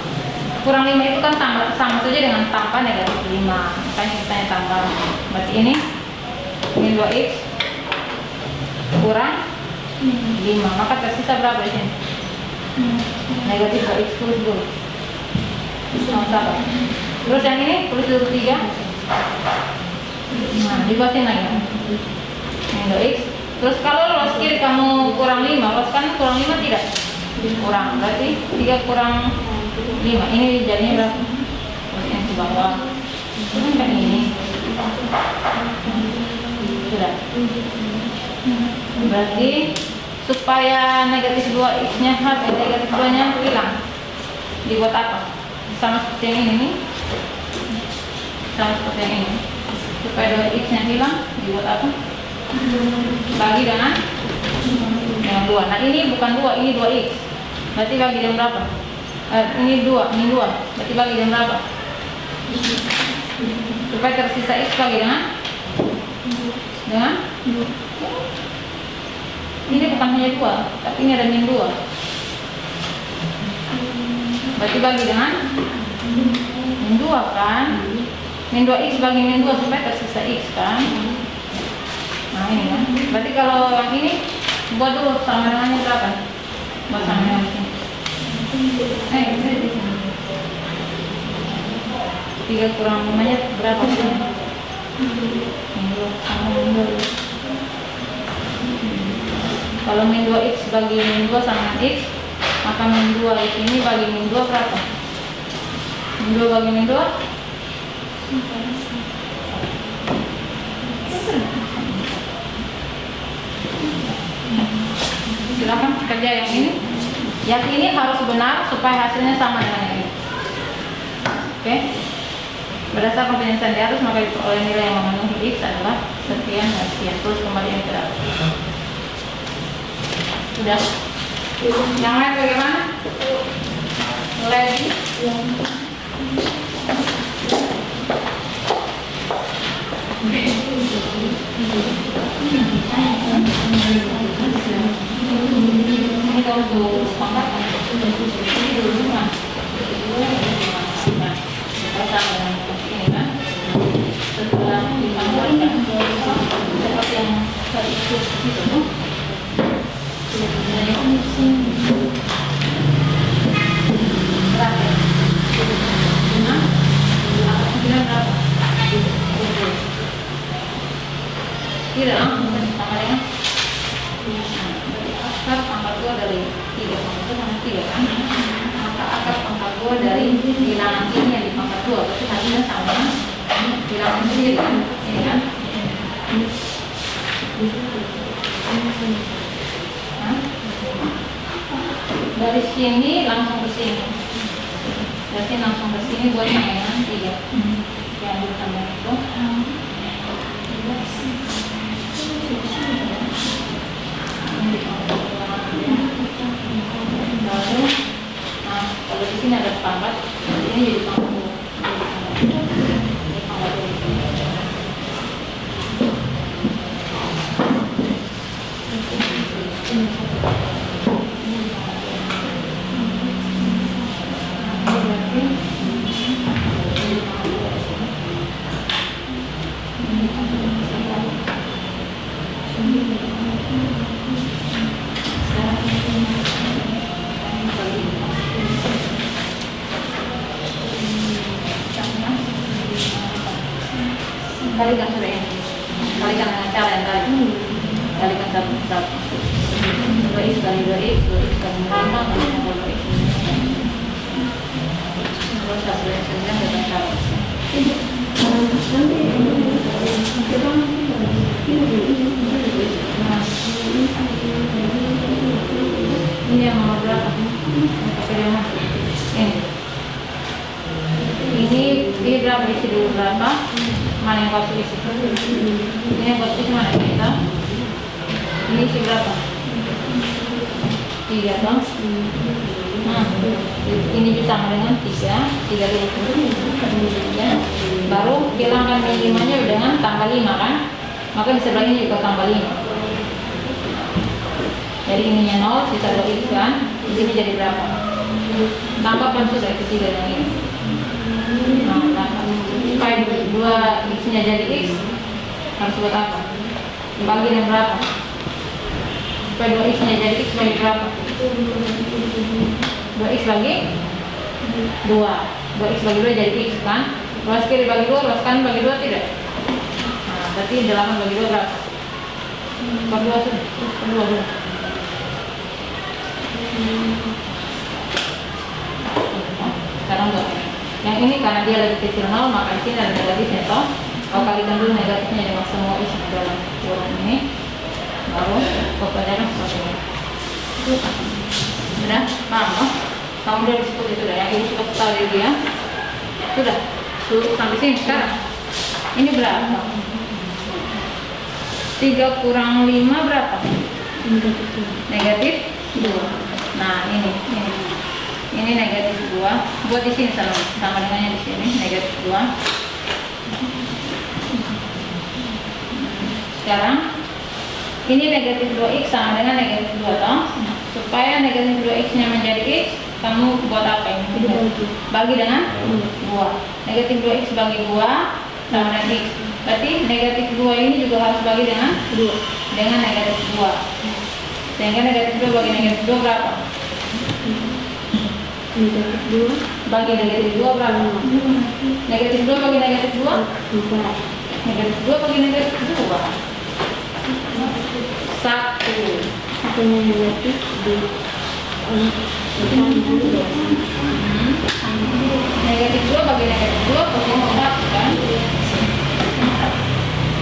Speaker 1: Kurang 5 itu kan tambah, sama saja dengan tambah negatif 5. Makanya kita yang tambah. Berarti ini 2x kurang 5. Maka tersisa berapa di sini? Negatif 2x plus dulu. Sama. Terus yang ini plus dulu 3. Nah, dibuatin lagi. Ini 2x. Terus kalau los kiri kamu kurang 5, los kanan kurang 5 tidak? Kurang. Berarti 3 kurang 5. Ini jadinya berapa? Yang di bawah. Kan ini. Sudah. Berarti supaya negatif 2x nya negatif 2 nya hilang, dibuat apa? Sama seperti yang ini nih. Sama seperti yang ini. Supaya 2x nya hilang, dibuat apa? Bagi dengan 2. Nah ini bukan 2, ini 2x. Berarti bagi dengan berapa? Ini 2, ini 2. Berarti bagi dengan berapa? Supaya tersisa x bagi dengan ini bukan hanya 2, tapi ini ada min 2. Berarti bagi dengan min 2 kan? Min 2x bagi min 2 supaya tersisa x kan? Nah ini kan. Berarti kalau yang ini buat dulu sama dengannya berapa? Buat sama dengan di sini. Ini di sini. 3 kurang 5 nya berapa sih? Min 2 sama min 2. Kalau min 2x bagi min 2 sama x, maka min 2 ini bagi min 2 berapa? Min 2 bagi min 2? Silakan kerja yang ini. Yang ini harus benar supaya hasilnya sama dengan yang ini. Oke? Berdasarkan penyelesaian di atas, maka diperoleh nilai yang memenuhi x adalah sekian dan sekian. Terus kembali yang ke atas. Sudah. Yang lain bagaimana? Mulai lagi? Ini kalau untuk pangkat ini dulu kan? Nah, kita sama dengan ini kan? Setelah dipangkatkan seperti yang tadi itu tuh. Tidak, sama dengan akar pangkat 2 dari 3 pangkat 2 sama 3 kan? Maka akar pangkat 2 dari bilangan ini yang di pangkat 2 berarti hasilnya sama bilangan sendiri kan? Ini kan? Dari sini langsung ke sini. Berarti langsung ke sini buat yang 3. Yang ditambah itu. Lalu, nah kalau di sini ada pangkat, ini jadi pangkat 2. Ini pangkat 2. Kalikan sudah ini. Kalikan dengan cara yang tadi. Kalikan satu. 2x kali 2x, 2x kali 5 kali 2x. Terus hasilnya 9 dengan cara. Ini yang nomor berapa? Ini berapa isi dulu berapa? Mana yang kau isi? Ini yang kau isi mana kita? Ini isi berapa? 3 toh? Ini juga sama dengan 3 dulu. Ya. Baru hilangkan minimanya dengan tambah 5 kan? Maka di sebelah ini juga tambah 5. Jadi ininya 0, sisa 2x kan? Di sini jadi berapa? Tambahkan sudah itu 3 yang ini. Nah, supaya 2x nya jadi x harus buat apa? Bagi dengan berapa? Supaya 2x nya jadi x bagi berapa? 2x bagi 2. 2x bagi 2 jadi x kan? Luas kiri bagi 2, luas kanan bagi 2 tidak? Nah, berarti 8 bagi 2 berapa? Per 2 sudah? Per 2 dulu. Sekarang enggak. Yang ini karena dia lagi kecil 0, maka di sini ada negatifnya toh. Kau kalikan dulu negatifnya dengan semua isi dalam kurung ini. Baru kau pelajari seperti ini. Sudah? Paham toh? Kamu udah disebut itu sudah. Yang ibu suka tahu dari dia. Sudah. Suruh sampai sini sekarang. Ini berapa? 3 kurang 5 berapa? Negatif 2. Nah, ini negatif 2. Buat di sini sama dengannya di sini negatif 2. Sekarang ini negatif 2x sama dengan negatif 2 toh. Supaya negatif 2x-nya menjadi x, kamu buat apa ini? Bagi dengan 2. Negatif 2x bagi 2 sama dengan x. Berarti negatif 2 ini juga harus bagi dengan 2. Dengan negatif 2. Sehingga negatif 2 bagi negatif 2 berapa?
Speaker 2: Negatif 2
Speaker 1: bagi negatif 2 berapa? Negatif 2 bagi negatif 2?
Speaker 2: 4.
Speaker 1: Negatif 2 bagi negatif 2 1.
Speaker 2: Satunya negatif di
Speaker 1: Negatif 2 bagi negatif 2 posisi 1 kan?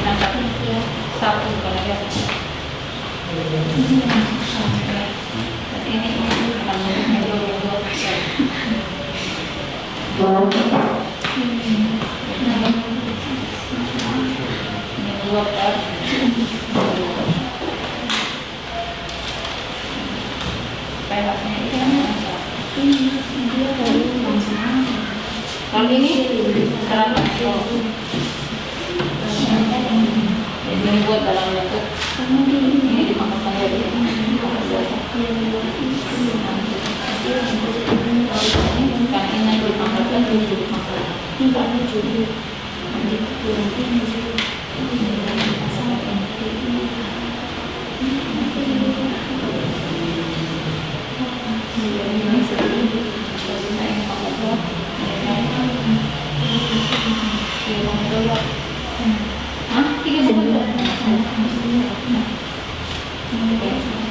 Speaker 1: Nah, 1 bukan negatif. Jadi ini akan menjadi 22%. Ini 2 per hasilnya ini kan kalau ini 100. Jadi ini buat dalam bentuk ini dimakan jadi kan ini dimakan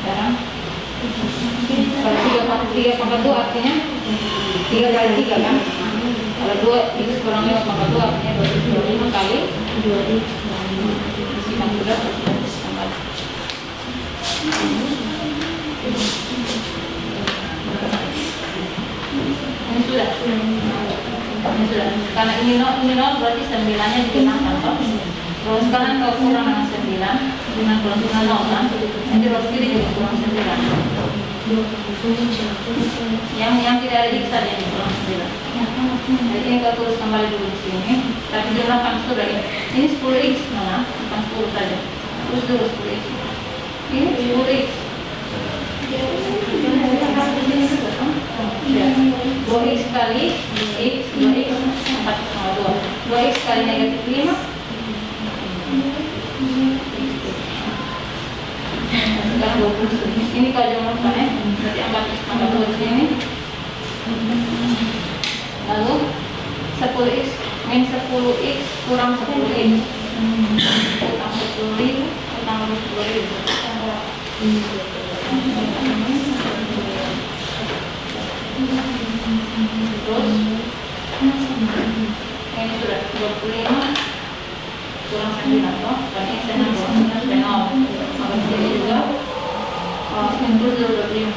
Speaker 1: sekarang kalau 3 pangkat 2 artinya 3 kali 3 kan? Kalau 2 x kurang 5 pangkat 2 artinya 2x kali 2x isikan sudah tambah. Ini sudah. Karena ini 0 berarti 9-nya dihilangkan toh. Terus kanan kalau kurang dengan 9, dengan kurang 9 0 kan? Nanti terus kiri juga kurang 9. Yang tidak ada x saja yang kurang 9. Jadi ini kalau tulis kembali dulu di sini, tapi jumlahkan sudah ini. Ini 10x mana? Bukan 10 saja. Terus dulu 10x. Ini 10x. 2x kali x 2x 4,2. 2x kali negatif 5. Sekarang 20. Ini kalau jumlahkan ya, berarti 4 di sini. Lalu 10x min 10x kurang 10x Utang 10.000, utang lebih 10.000. Terus ini sudah 25 kurang 9 toh, dan ini saya nambah sudah 0 sampai sini juga. Terus sudah 25.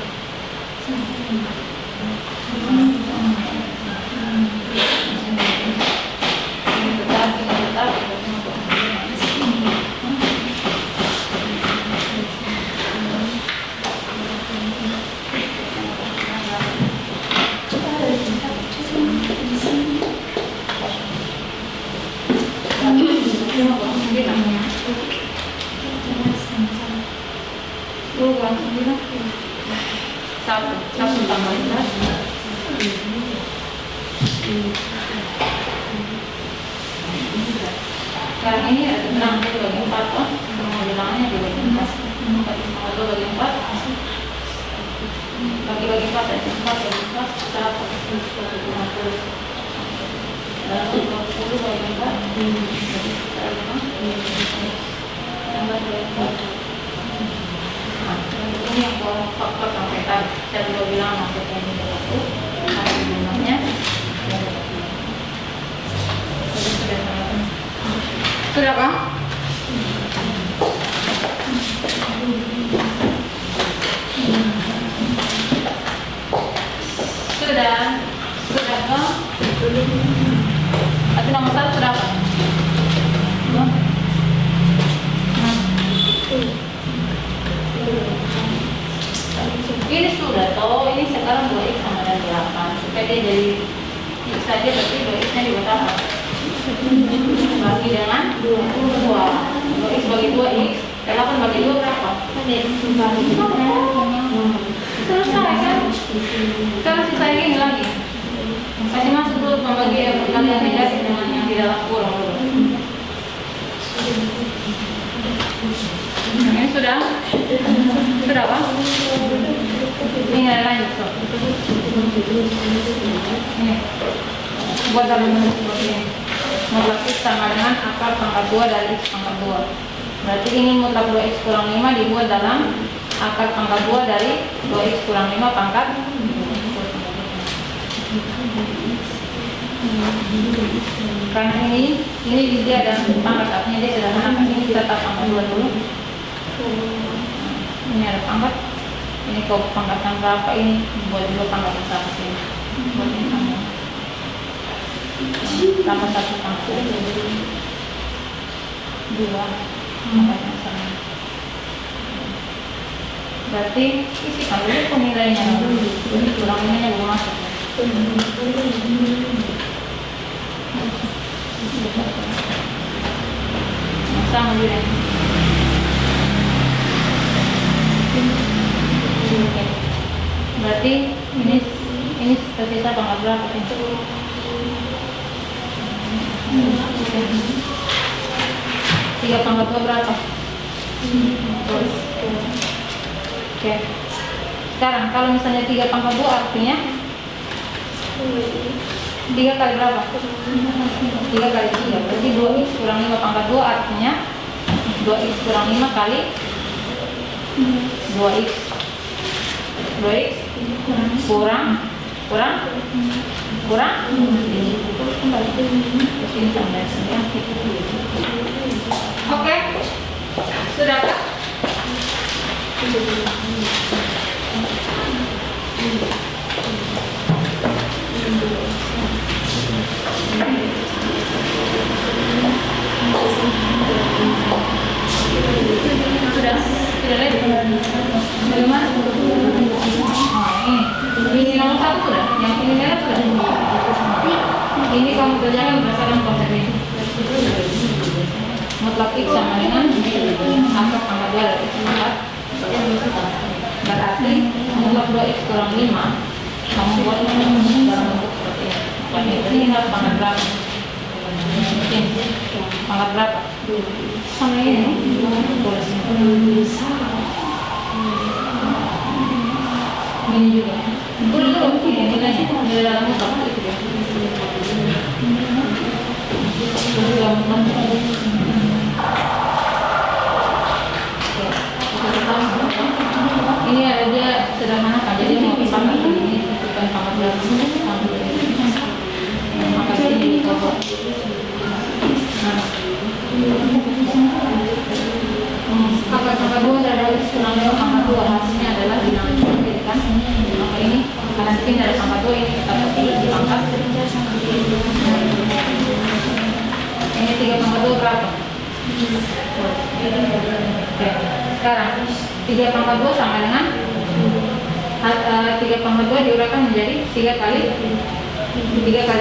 Speaker 1: Ini tetap. Satu tambah 11. Sekarang ini ada 60 bagi 4 toh, semua bilangannya dibagi 4. 4 bagi 4. Bagi 4 aja, 4 bagi 4 150. Lalu 20 bagi 4 tambah 24. Ini yang faktor sampai tadi saya juga bilang maksudnya ini berlaku ada jumlahnya. Sudah Bang? Sudah Bang? Tapi nomor 1 sudah apa? Ini sudah toh, ini sekarang 2x sama dengan 8 supaya dia jadi x saja, berarti 2x nya dibuat apa? Bagi dengan 2x bagi 2x, 8 bagi 2 berapa? Selesai kan? Sekarang sisa ini lagi kasih masuk dulu pembagian perkalian negatif dengan yang di dalam kurung dulu. Ini sudah apa? Ini ada lanjut so. Ini buat dalam bentuk seperti ini. Mutlak x sama dengan akar pangkat 2 dari x pangkat 2. Berarti ini mutlak 2x kurang 5 dibuat dalam akar pangkat 2 dari 2x kurang 5 pangkat. Karena ini dia ada pangkat, artinya dia sederhana. Ini kita tetap pangkat 2 dulu. Ini ada pangkat. Ini kau pangkatan berapa ini? Buat dulu pangkat satu sini. Buat ini tambah 1 pangkat. 2 pangkat yang sama. Berarti isikan dulu penilainya. Ini kurang ininya belum masuk. Sama juga. Berarti ini tersisa pangkat berapa sih? 3 pangkat 2 berapa? Oke. Sekarang kalau misalnya 3 pangkat 2 artinya 3 kali berapa? 3 kali 3 berarti 2x kurang 5 pangkat 2 artinya 2x kurang 5 kali 2x kurang kembali ke sini sampai sini. Oke, sudah Kak? Sudah lihat? Bagaimana? Ini nomor 1 sudah, yang ini merah sudah. Ini kamu kerjakan berdasarkan konsep ini. Mutlak x sama dengan akar pangkat 2 dari x pangkat. Berarti mutlak 2x kurang 5 kamu buat dalam bentuk seperti ini. Ini harus pangkat berapa? Pangkat berapa? Sama ini. Ini juga. Dulu ini nilainya di dalam mutlak itu dia. sini ada pangkat 2, ini tetap di pangkat. Ini 3 pangkat 2 berapa? Oke. Sekarang 3 pangkat 2 sama dengan 3 pangkat 2 diuraikan menjadi 3 kali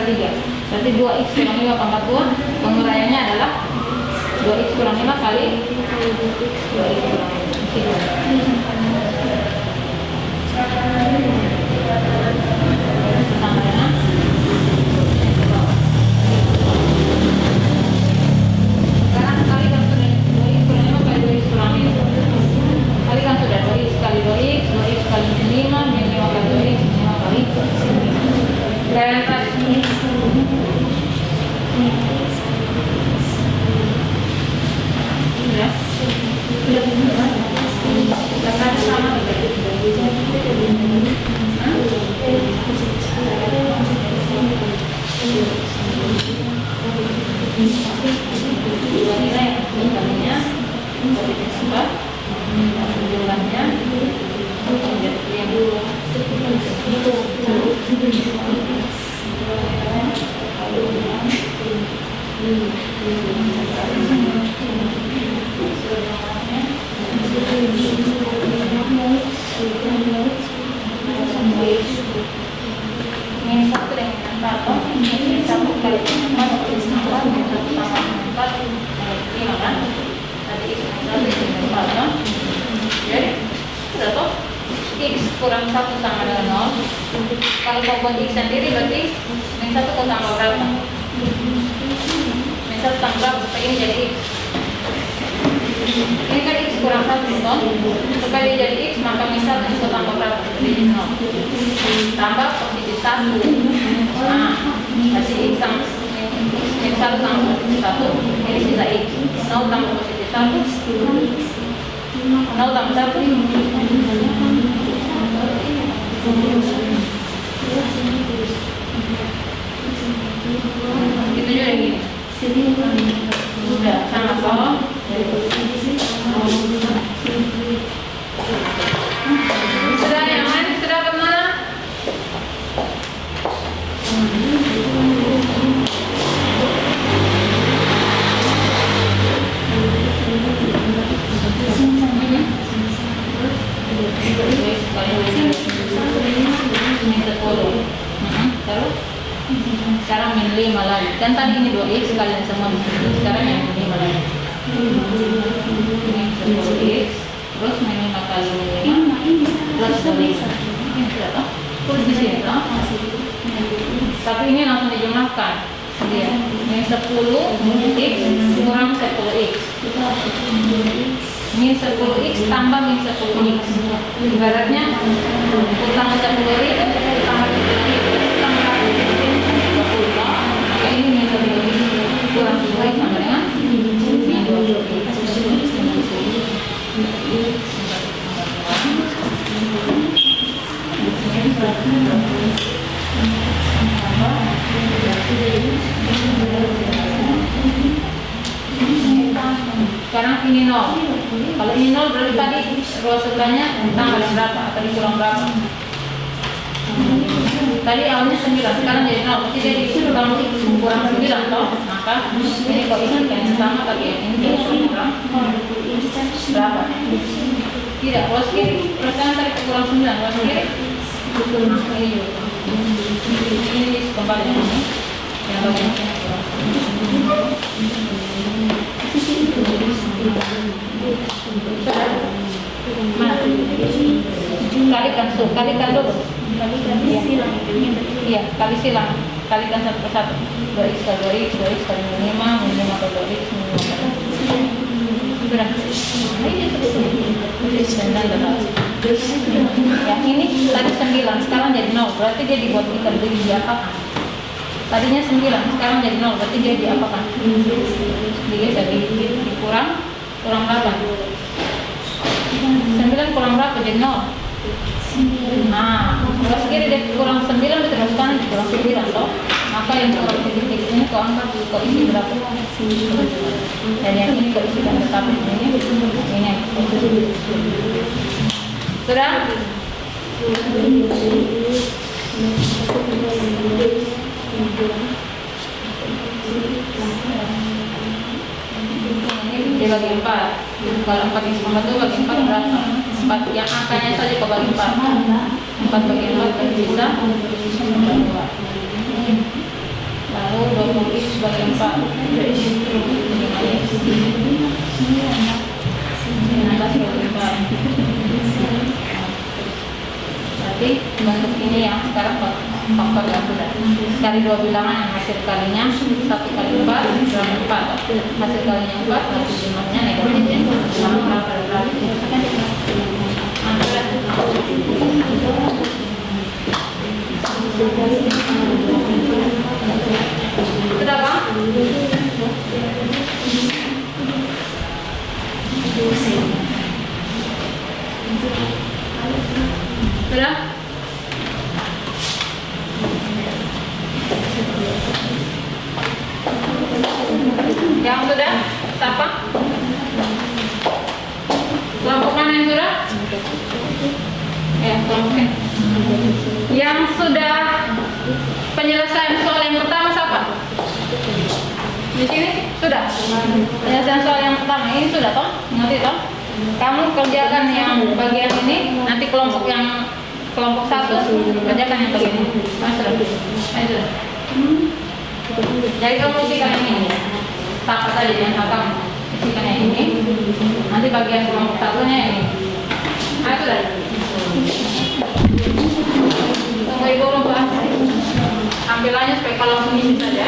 Speaker 1: 3. Berarti 2x kurang 5 pangkat 2. Penguraiannya adalah 2x kurang 5 kali 2x kurang 5. Sama dengan sekarang kalikan sudah 2x kurang 5 kali 2x kurang 5. Kalikan sudah 2x kali 2x, 2x kali 5, min 5 kali 2x, 5 kali 9. Kalian pas ya? Karena sama dua nilai kalinya jumlahnya yang dulu ini satu dengan satu ini satu kali 4 sama 4 5 kan tadi x satu dengan 4 kan jadi sudah toh x kurang 1 sama dengan 0. Kalau kau buat x sendiri berarti min 1 kau tambah berapa? Min 1 tambah berapa supaya ini jadi x. Ini kan x kurang 1 toh, supaya dia jadi x maka min 1 itu tambah berapa? Jadi 0 tambah posisi 1. Nah, kasih x sama min 1 tambah posisi 1, ini sisa x. 0 tambah posisi 1, 0 tambah 1 itu juga gini udah sama toh. Sudah nyaman? Sudah pernah? Sekarang min 5 lagi. Kan tadi ini 2x kalian semua di sini. Sekarang yang min 5 lagi. Ini 10x terus min 5 kali min 5 plus 2x. Ini sudah toh? Di sini toh? Tapi ini langsung dijumlahkan. Dia min 10x kurang 10x. Min 10x tambah min 10x. Ibaratnya utang 10x tambah 10x tambah 20. Maka ini min 10x kurang 2x sama dengan min 20x. Sekarang ini 0. Kalau ini 0 berarti tadi ruas sebelahnya tambah berapa atau dikurang berapa? Tadi awalnya 9, sekarang jadi 0. Berarti dia dikurang kurang 9 toh. Maka ini kok ini yang sama tapi yang ini jadi kurang berapa? Tidak, ruas kiri. Ruas kanan tadi kurang 9, ruas kiri nah, ini juga. Ini kembali yang ini. Yang bagian ini kurang. Mana? Kalikan dulu. Iya, kali silang. Kalikan satu persatu. 2x kali 2x, 2x kali 5, 5 kali 2x, 5 kali 2x. Sudah. Ya, ini tadi 9, sekarang jadi 0. Berarti dia dibuat kita jadi diapakan? Tadinya 9, sekarang jadi 0. Berarti dia diapakan? Digeser, dikurang berapa? 9 kurang berapa? Jadi 0. Nah, ruas kiri dia kurang 9, berarti ruas kanan kurang 9 toh. Maka yang kurang titik ini kau angkat kau isi berapa? Dan yang ini kau isikan tetap ini. Sudah? dibagi 4. Kalau 4 X pangkat 2 bagi 4 berapa? 4 yang angkanya saja kau bagi 4. 4 bagi 4 berarti bisa 2. Lalu 20 X bagi 4 5X 16 bagi 4. Berarti bentuk ini yang sekarang faktor yang sudah cari 2 bilangan yang hasil kalinya 1 kali 4 berapa 4 hasil kalinya 4 berarti jumlahnya negatif sama berapa sudah Bang? Sudah? Yang sudah? Siapa? Kelompok mana yang sudah? Ya, kelompoknya. Yang sudah penyelesaian soal yang pertama siapa? Di sini sudah. Penyelesaian soal yang pertama ini sudah toh? Ngerti toh? Kamu kerjakan yang bagian ini, nanti kelompok 1 kerjakan yang bagian ini. Sudah. Jadi kamu isikan yang ini. Apa saja yang kamu isikan yang ini. Nanti bagian kelompok 1-nya ini. Sudah. Tunggu ibu lupa. Ambilannya supaya kalau ini saja.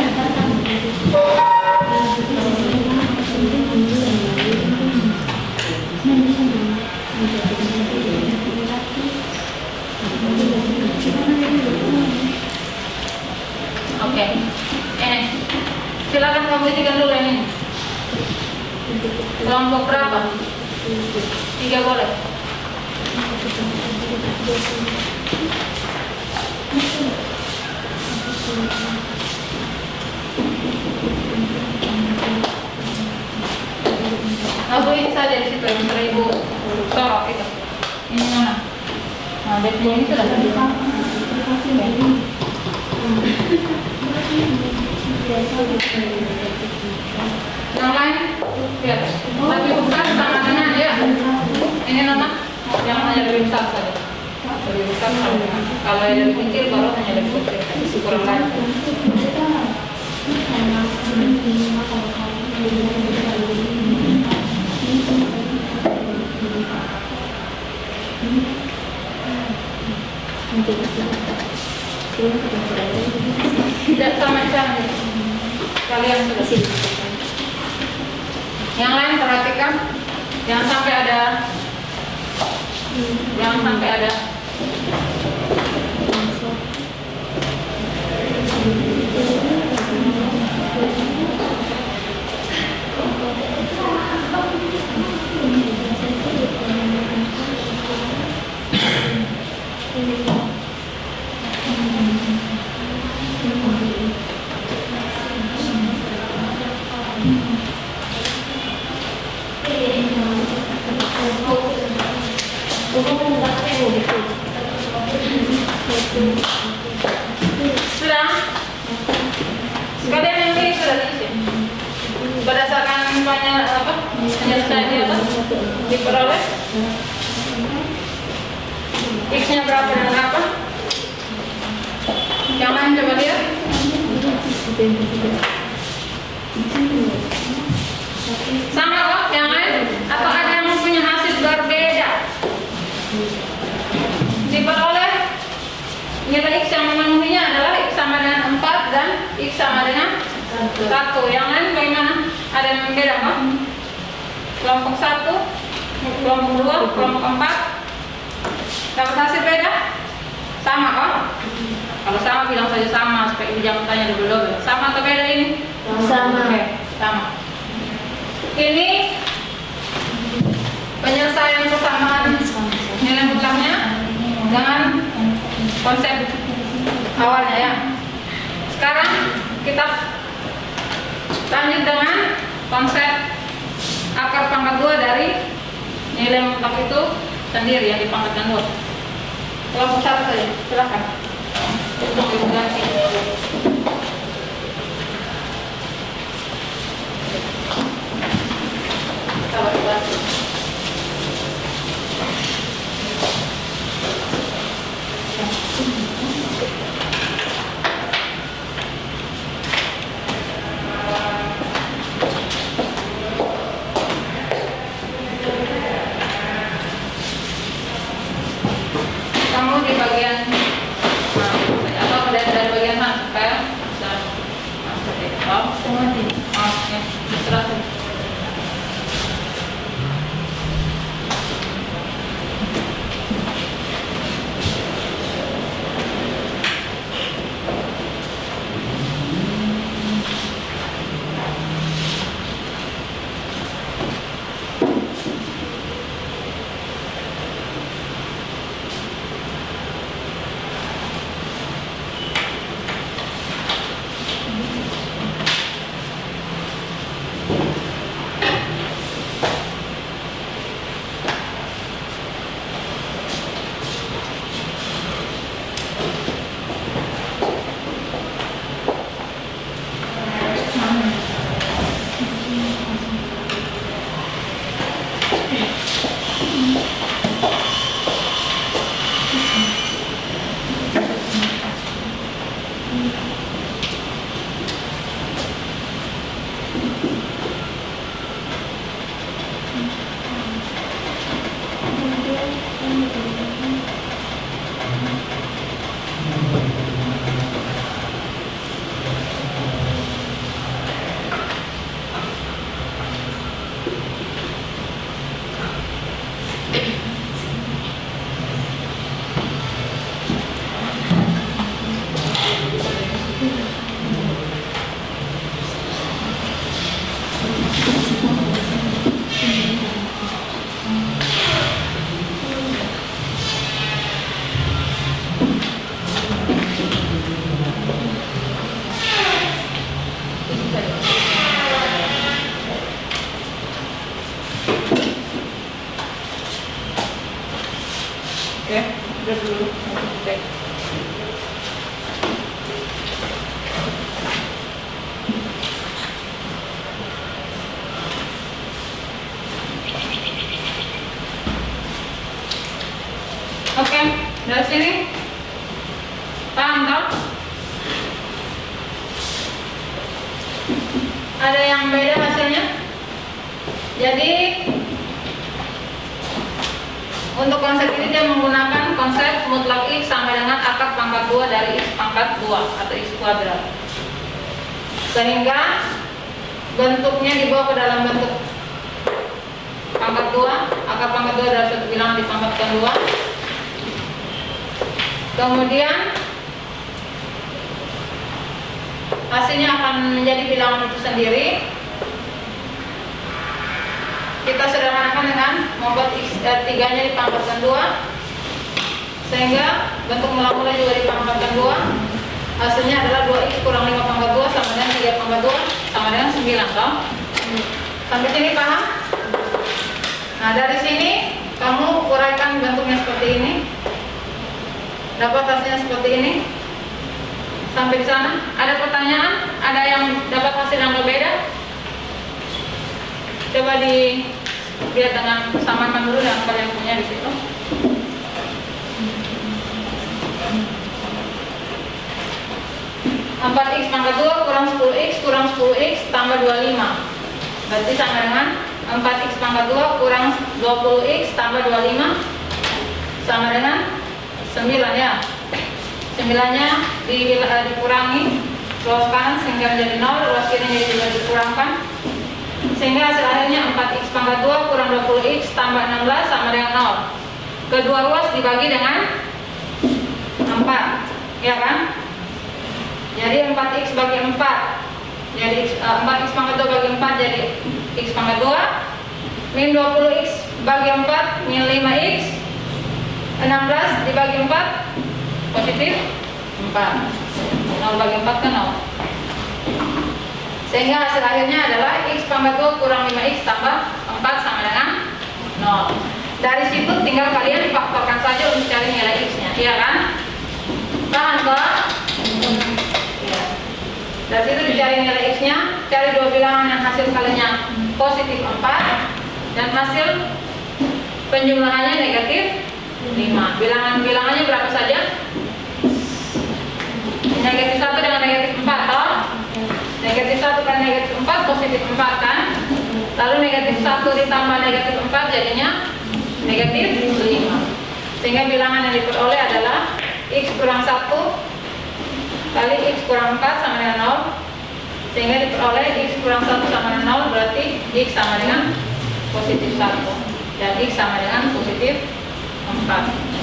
Speaker 1: Oke. Silakan kamu isikan dulu ini. Kelompok berapa? 3 boleh. Aku ini saja di situ yang 1000 sorot itu. Ini mana? Nah, dari ini sudah. Yang lain, lihat. Tapi bukan sama dengan ya. Ini nama yang hanya lebih besar saja. Lebih besar kalau yang lebih kecil baru hanya lebih kecil. Kurang lain. Tidak sama-sama. Kalian sudah sih. Yang lain perhatikan, jangan sampai ada. Sudah? Sekalian yang ini sudah diisi. Berdasarkan penyelesaian di atas diperoleh X-nya berapa dan berapa? Yang lain coba lihat. Sama kok yang lain? Atau ada yang mempunyai hasil berbeda? Diperoleh nilai X yang memenuhinya adalah X sama dengan 4 dan X sama dengan 1. Yang lain bagaimana? Ada yang berbeda kok? Kelompok 1, kelompok 2, kelompok 4 dapat hasil beda? Sama kok? Kalau sama bilang saja sama supaya ibu jangan tanya double-double. Sama atau beda ini?
Speaker 2: Sama.
Speaker 1: Oke, sama. Ini penyelesaian persamaan nilai mutlaknya dengan konsep awalnya ya. Sekarang kita lanjut dengan konsep akar pangkat 2 dari nilai mutlak itu sendiri yang dipangkatkan 2. Kelompok 1 saja, silakan. Untuk diganti. Oke, udah dulu aku cek. Oke, dari sini paham toh? Ada yang beda hasilnya? Jadi untuk konsep ini dia menggunakan konsep mutlak X sama dengan akar pangkat 2 dari X pangkat 2 atau X kuadrat. Sehingga bentuknya dibawa ke dalam bentuk pangkat 2, akar pangkat 2 dari suatu bilangan dipangkatkan 2. Kemudian hasilnya akan menjadi bilangan itu sendiri. Kita sederhanakan dengan membuat X3-nya dipangkatkan 2, sehingga bentuk mula-mula juga dipangkatkan 2. Hasilnya adalah 2X kurang 5 pangkat 2 sama dengan 3 pangkat 2 sama dengan 9 toh? Sampai sini paham? Nah, dari sini kamu uraikan bentuknya seperti ini, dapat hasilnya seperti ini. Sampai di sana ada pertanyaan? Ada yang dapat hasil yang berbeda? Coba dilihat dengan samakan dulu yang kalian punya di situ. Empat X pangkat 2 kurang 10X kurang 10X tambah 25. Berarti sama dengan 4X pangkat 2 kurang 20X tambah 25 sama dengan 9 ya. 9-nya dikurangi ruas kanan sehingga menjadi 0, ruas kirinya juga dikurangkan, sehingga hasil akhirnya 4X pangkat 2 kurang 20X tambah 16 sama dengan 0. Kedua ruas dibagi dengan 4, ya kan? Jadi 4X bagi 4, jadi 4X pangkat 2 bagi 4 jadi X pangkat 2, min 20X bagi 4 min 5X, 16 dibagi 4 positif 4, 0 bagi 4 kan 0, sehingga hasil akhirnya adalah X pangkat 2 kurang 5X tambah 4 sama dengan 0. Dari situ tinggal kalian faktorkan saja untuk cari nilai X-nya, iya kan? Paham kok? Ya. Dari situ dicari nilai X-nya, cari dua bilangan yang hasil kalinya positif 4 dan hasil penjumlahannya negatif 5. Bilangannya berapa saja? Negatif 1 dengan negatif 4 toh? Negatif 1 kan negatif 4 positif 4 kan? Lalu negatif 1 ditambah negatif 4 jadinya negatif 5. Sehingga bilangan yang diperoleh adalah X kurang 1 kali X kurang 4 sama dengan 0. Sehingga diperoleh X kurang 1 sama dengan 0 berarti X sama dengan positif 1 dan X sama dengan positif 4.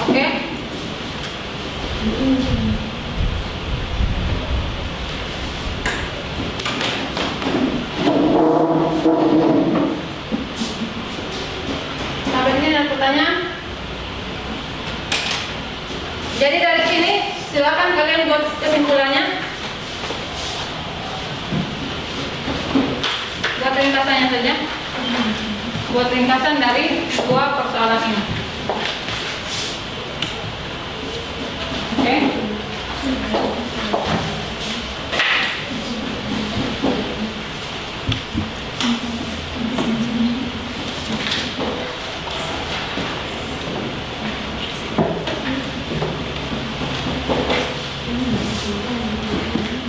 Speaker 1: Oke? Sampai sini ada pertanyaan? Jadi dari sini silakan kalian buat kesimpulannya. Buat ringkasannya saja. Buat ringkasan dari dua persoalan ini. Oke.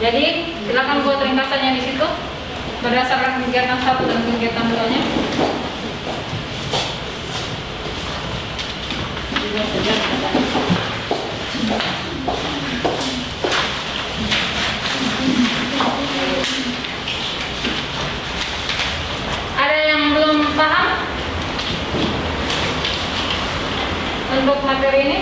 Speaker 1: Jadi silakan buat ringkasannya di situ berdasarkan kegiatan 1 dan kegiatan 2-nya. Ada yang belum paham untuk materi ini?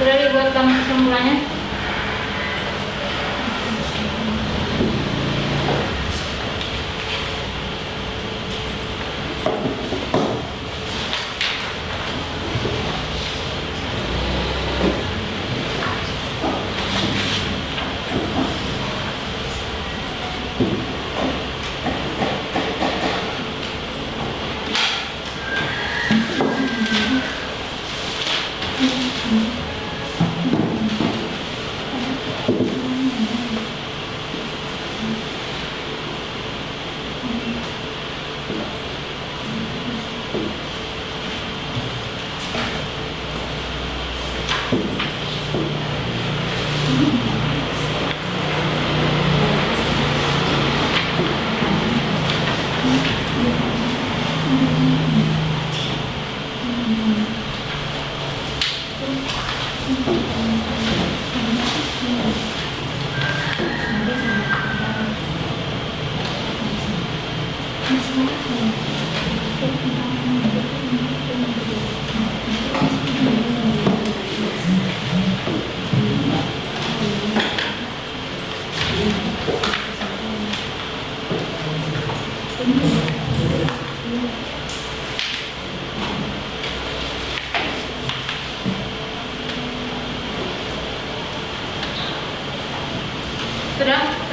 Speaker 1: Sudah dibuatkan kesimpulannya?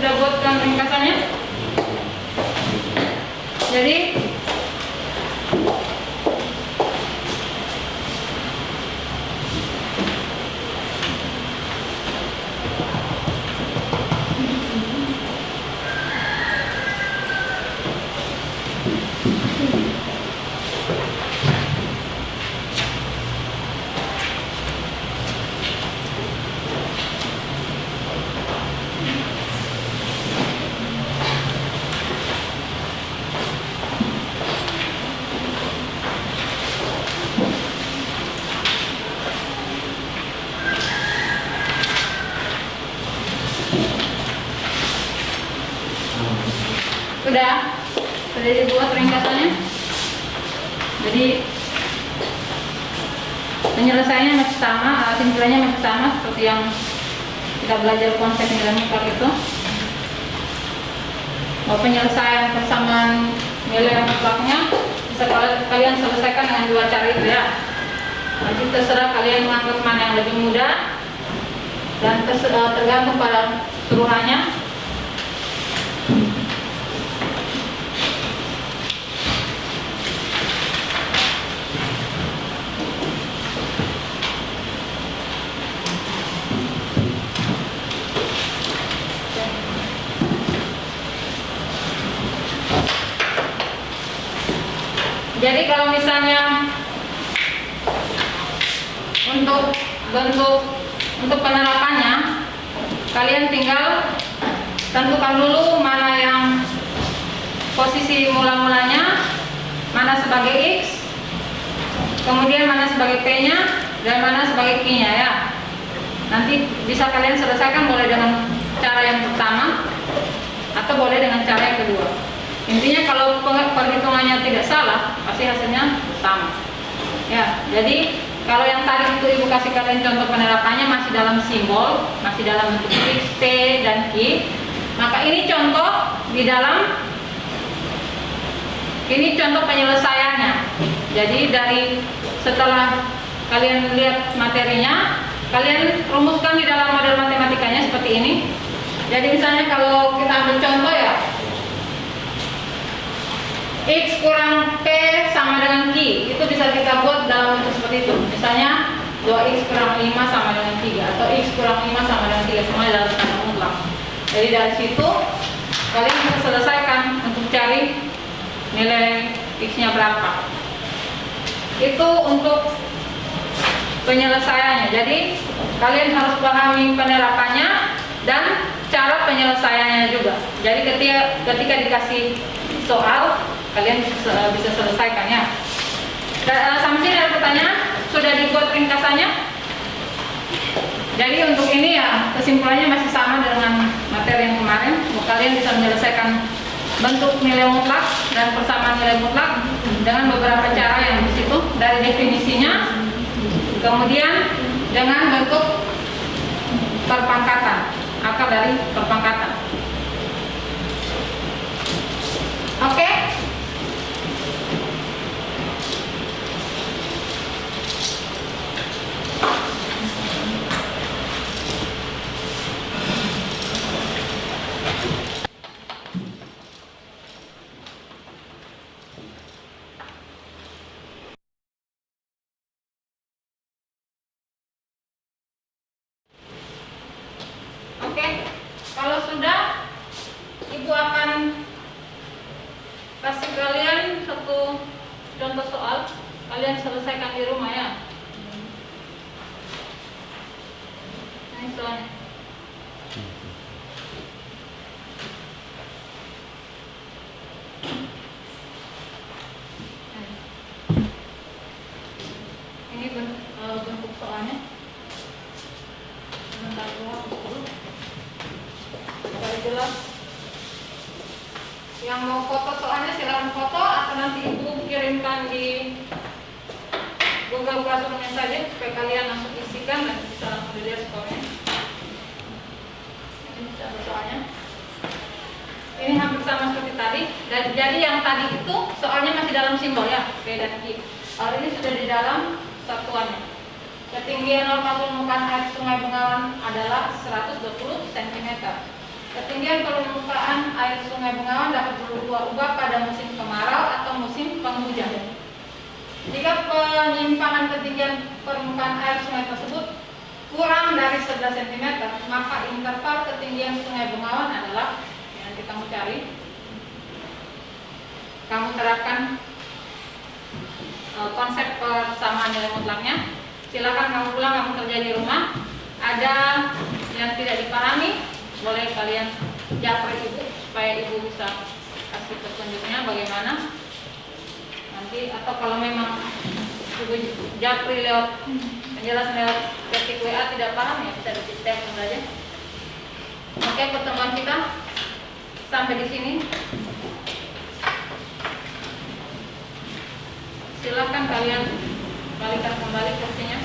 Speaker 1: Sudah buatkan ringkasannya. Jadi sudah dibuat ringkasannya. Jadi penyelesaiannya masih sama, kesimpulannya masih sama seperti yang kita belajar konsep nilai mutlak itu. Penyelesaian persamaan nilai mutlaknya bisa kalian selesaikan dengan dua cara itu ya. Nanti terserah kalian menganggap mana yang lebih mudah dan tergantung pada suruhannya. Jadi kalau misalnya untuk penerapannya, kalian tinggal tentukan dulu mana yang posisi mula-mulanya, mana sebagai X, kemudian mana sebagai P-nya, dan mana sebagai Q-nya ya. Nanti bisa kalian selesaikan boleh dengan cara yang pertama atau boleh dengan cara yang kedua. Intinya kalau perhitungannya tidak salah, pasti hasilnya sama. Ya, jadi kalau yang tadi itu ibu kasih kalian contoh penerapannya masih dalam simbol, masih dalam bentuk X, P, dan Q. Maka ini contoh di dalam, ini contoh penyelesaiannya. Jadi dari setelah kalian lihat materinya, kalian rumuskan di dalam model matematikanya seperti ini. Jadi misalnya kalau kita ambil contoh ya, X kurang P sama dengan Q, itu bisa kita buat dalam bentuk seperti itu. Misalnya 2X kurang 5 sama dengan 3, atau X kurang 5 sama dengan 3, semua dalam skala mutlak. Jadi dari situ kalian bisa selesaikan untuk cari nilai X-nya berapa. Itu untuk penyelesaiannya. Jadi kalian harus pahami penerapannya dan cara penyelesaiannya juga. Jadi ketika dikasih soal, kalian bisa selesaikan ya. Sampai sini ada pertanyaan? Sudah dibuat ringkasannya? Jadi untuk ini ya kesimpulannya masih sama dengan materi yang kemarin. Kalian bisa menyelesaikan bentuk nilai mutlak dan persamaan nilai mutlak dengan beberapa cara yang di situ, dari definisinya, kemudian dengan bentuk perpangkatan, akar dari perpangkatan. Oke? Oke, kalau sudah, Ibu akan kasih kalian satu contoh soal, kalian selesaikan di rumah ya. Ini soalnya. Ini bentuk soalnya. Sebentar dulu. Supaya jelas. Yang mau foto soalnya silakan foto, atau nanti Ibu kirimkan di Google Classroom saja supaya kalian langsung isikan dan bisa langsung dilihat skornya. Ini contoh soalnya. Ini hampir sama seperti tadi. Dan jadi yang tadi itu soalnya masih dalam simbol ya, P dan Q. Kalau ini sudah di dalam satuannya. Ketinggian normal permukaan air Sungai Bengawan adalah 120 cm. Ketinggian permukaan air Sungai Bengawan dapat berubah-ubah pada musim kemarau atau musim penghujan. Jika penyimpangan ketinggian permukaan air sungai tersebut kurang dari 11 cm, maka interval ketinggian Sungai Bengawan adalah yang nanti kamu cari. Kamu terapkan konsep persamaan nilai mutlaknya. Silakan kamu pulang, kamu kerja di rumah. Ada yang tidak dipahami, boleh kalian japri Ibu supaya Ibu bisa kasih petunjuknya bagaimana nanti, atau kalau memang Ibu japri lewat penjelasan lewat ketik WA tidak paham ya bisa di telepon saja. Oke, pertemuan kita sampai di sini. Silakan kalian balikan kembali kursinya.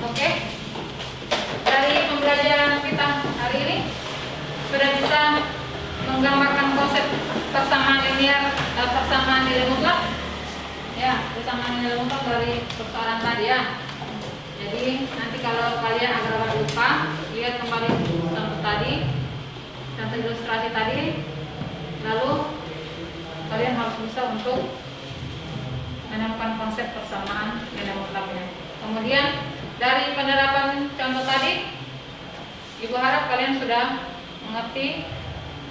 Speaker 1: Oke, dari pembelajaran kita hari ini sudah bisa menggambarkan konsep persamaan linear, persamaan nilai mutlak. Ya, persamaan nilai mutlak dari persoalan tadi ya. Jadi nanti kalau kalian agak lupa, lihat kembali contoh tadi, contoh ilustrasi tadi, lalu kalian harus bisa untuk menemukan konsep persamaan nilai mutlaknya. Kemudian dari penerapan contoh tadi, Ibu harap kalian sudah mengerti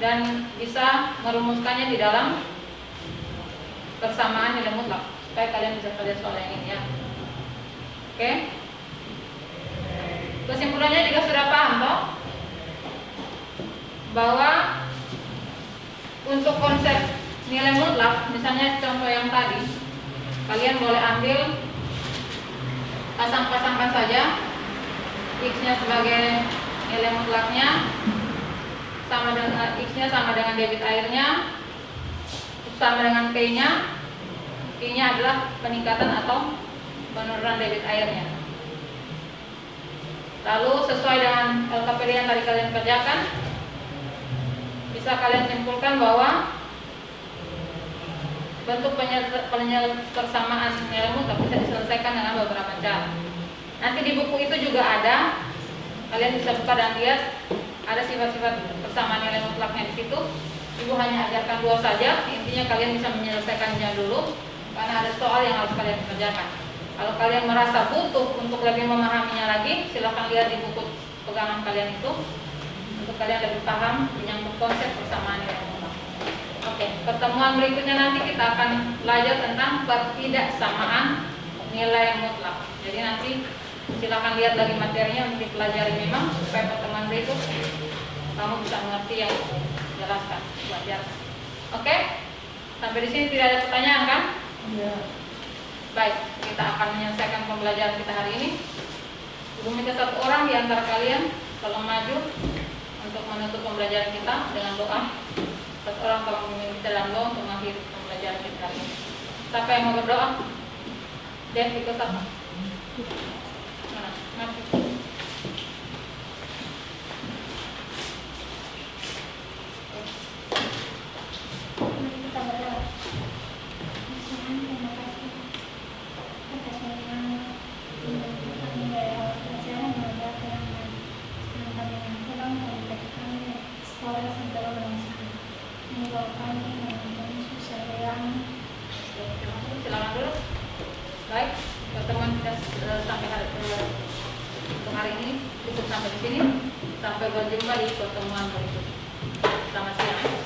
Speaker 1: dan bisa merumuskannya di dalam persamaan nilai mutlak supaya kalian bisa kerja soal yang ini ya. Oke. Kesimpulannya juga sudah paham toh bahwa untuk konsep nilai mutlak, misalnya contoh yang tadi, kalian boleh ambil pasang-pasangkan saja X-nya sebagai nilai mutlaknya sama dengan X-nya sama dengan debit airnya sama dengan P-nya. P-nya adalah peningkatan atau penurunan debit airnya. Lalu sesuai dengan LKPD yang tadi kalian kerjakan, bisa kalian simpulkan bahwa bentuk persamaan nilai mutlak bisa diselesaikan dengan beberapa cara. Nanti di buku itu juga ada, kalian bisa buka dan lihat ada sifat-sifat persamaan nilai mutlaknya di situ. Ibu hanya ajarkan 2 saja, intinya kalian bisa menyelesaikannya dulu karena ada soal yang harus kalian kerjakan. Kalau kalian merasa butuh untuk lebih memahaminya lagi, silahkan lihat di buku pegangan kalian itu untuk kalian lebih paham menyangkut konsep persamaan nilai mutlak. Oke, pertemuan berikutnya nanti kita akan belajar tentang ketidaksamaan nilai mutlak. Jadi nanti silakan lihat lagi materinya untuk dipelajari memang supaya pertemuan berikut kamu bisa mengerti yang jelaskan, belajar. Oke, sampai di sini tidak ada pertanyaan kan?
Speaker 2: Iya.
Speaker 1: Baik, kita akan menyelesaikan pembelajaran kita hari ini. Ibu minta 1 orang di antara kalian tolong maju untuk menutup pembelajaran kita dengan doa. 1 orang tolong memimpin kita dalam doa untuk mengakhiri pembelajaran kita hari ini. Siapa yang mau berdoa? Dev, ikut apa? Mana? Maju.
Speaker 3: Mari kita berdoa. Tuhan, terima kasih atas yang kami dari pelajaran yang datang dan kami yang pulang dari kami sekolah sampai bangsa. Menjauh kami dengan susah yang
Speaker 1: Terima kasih. Silakan dulu. Baik, pertemuan kita sampai untuk hari ini cukup sampai di sini. Sampai berjumpa di pertemuan berikutnya. Selamat siang.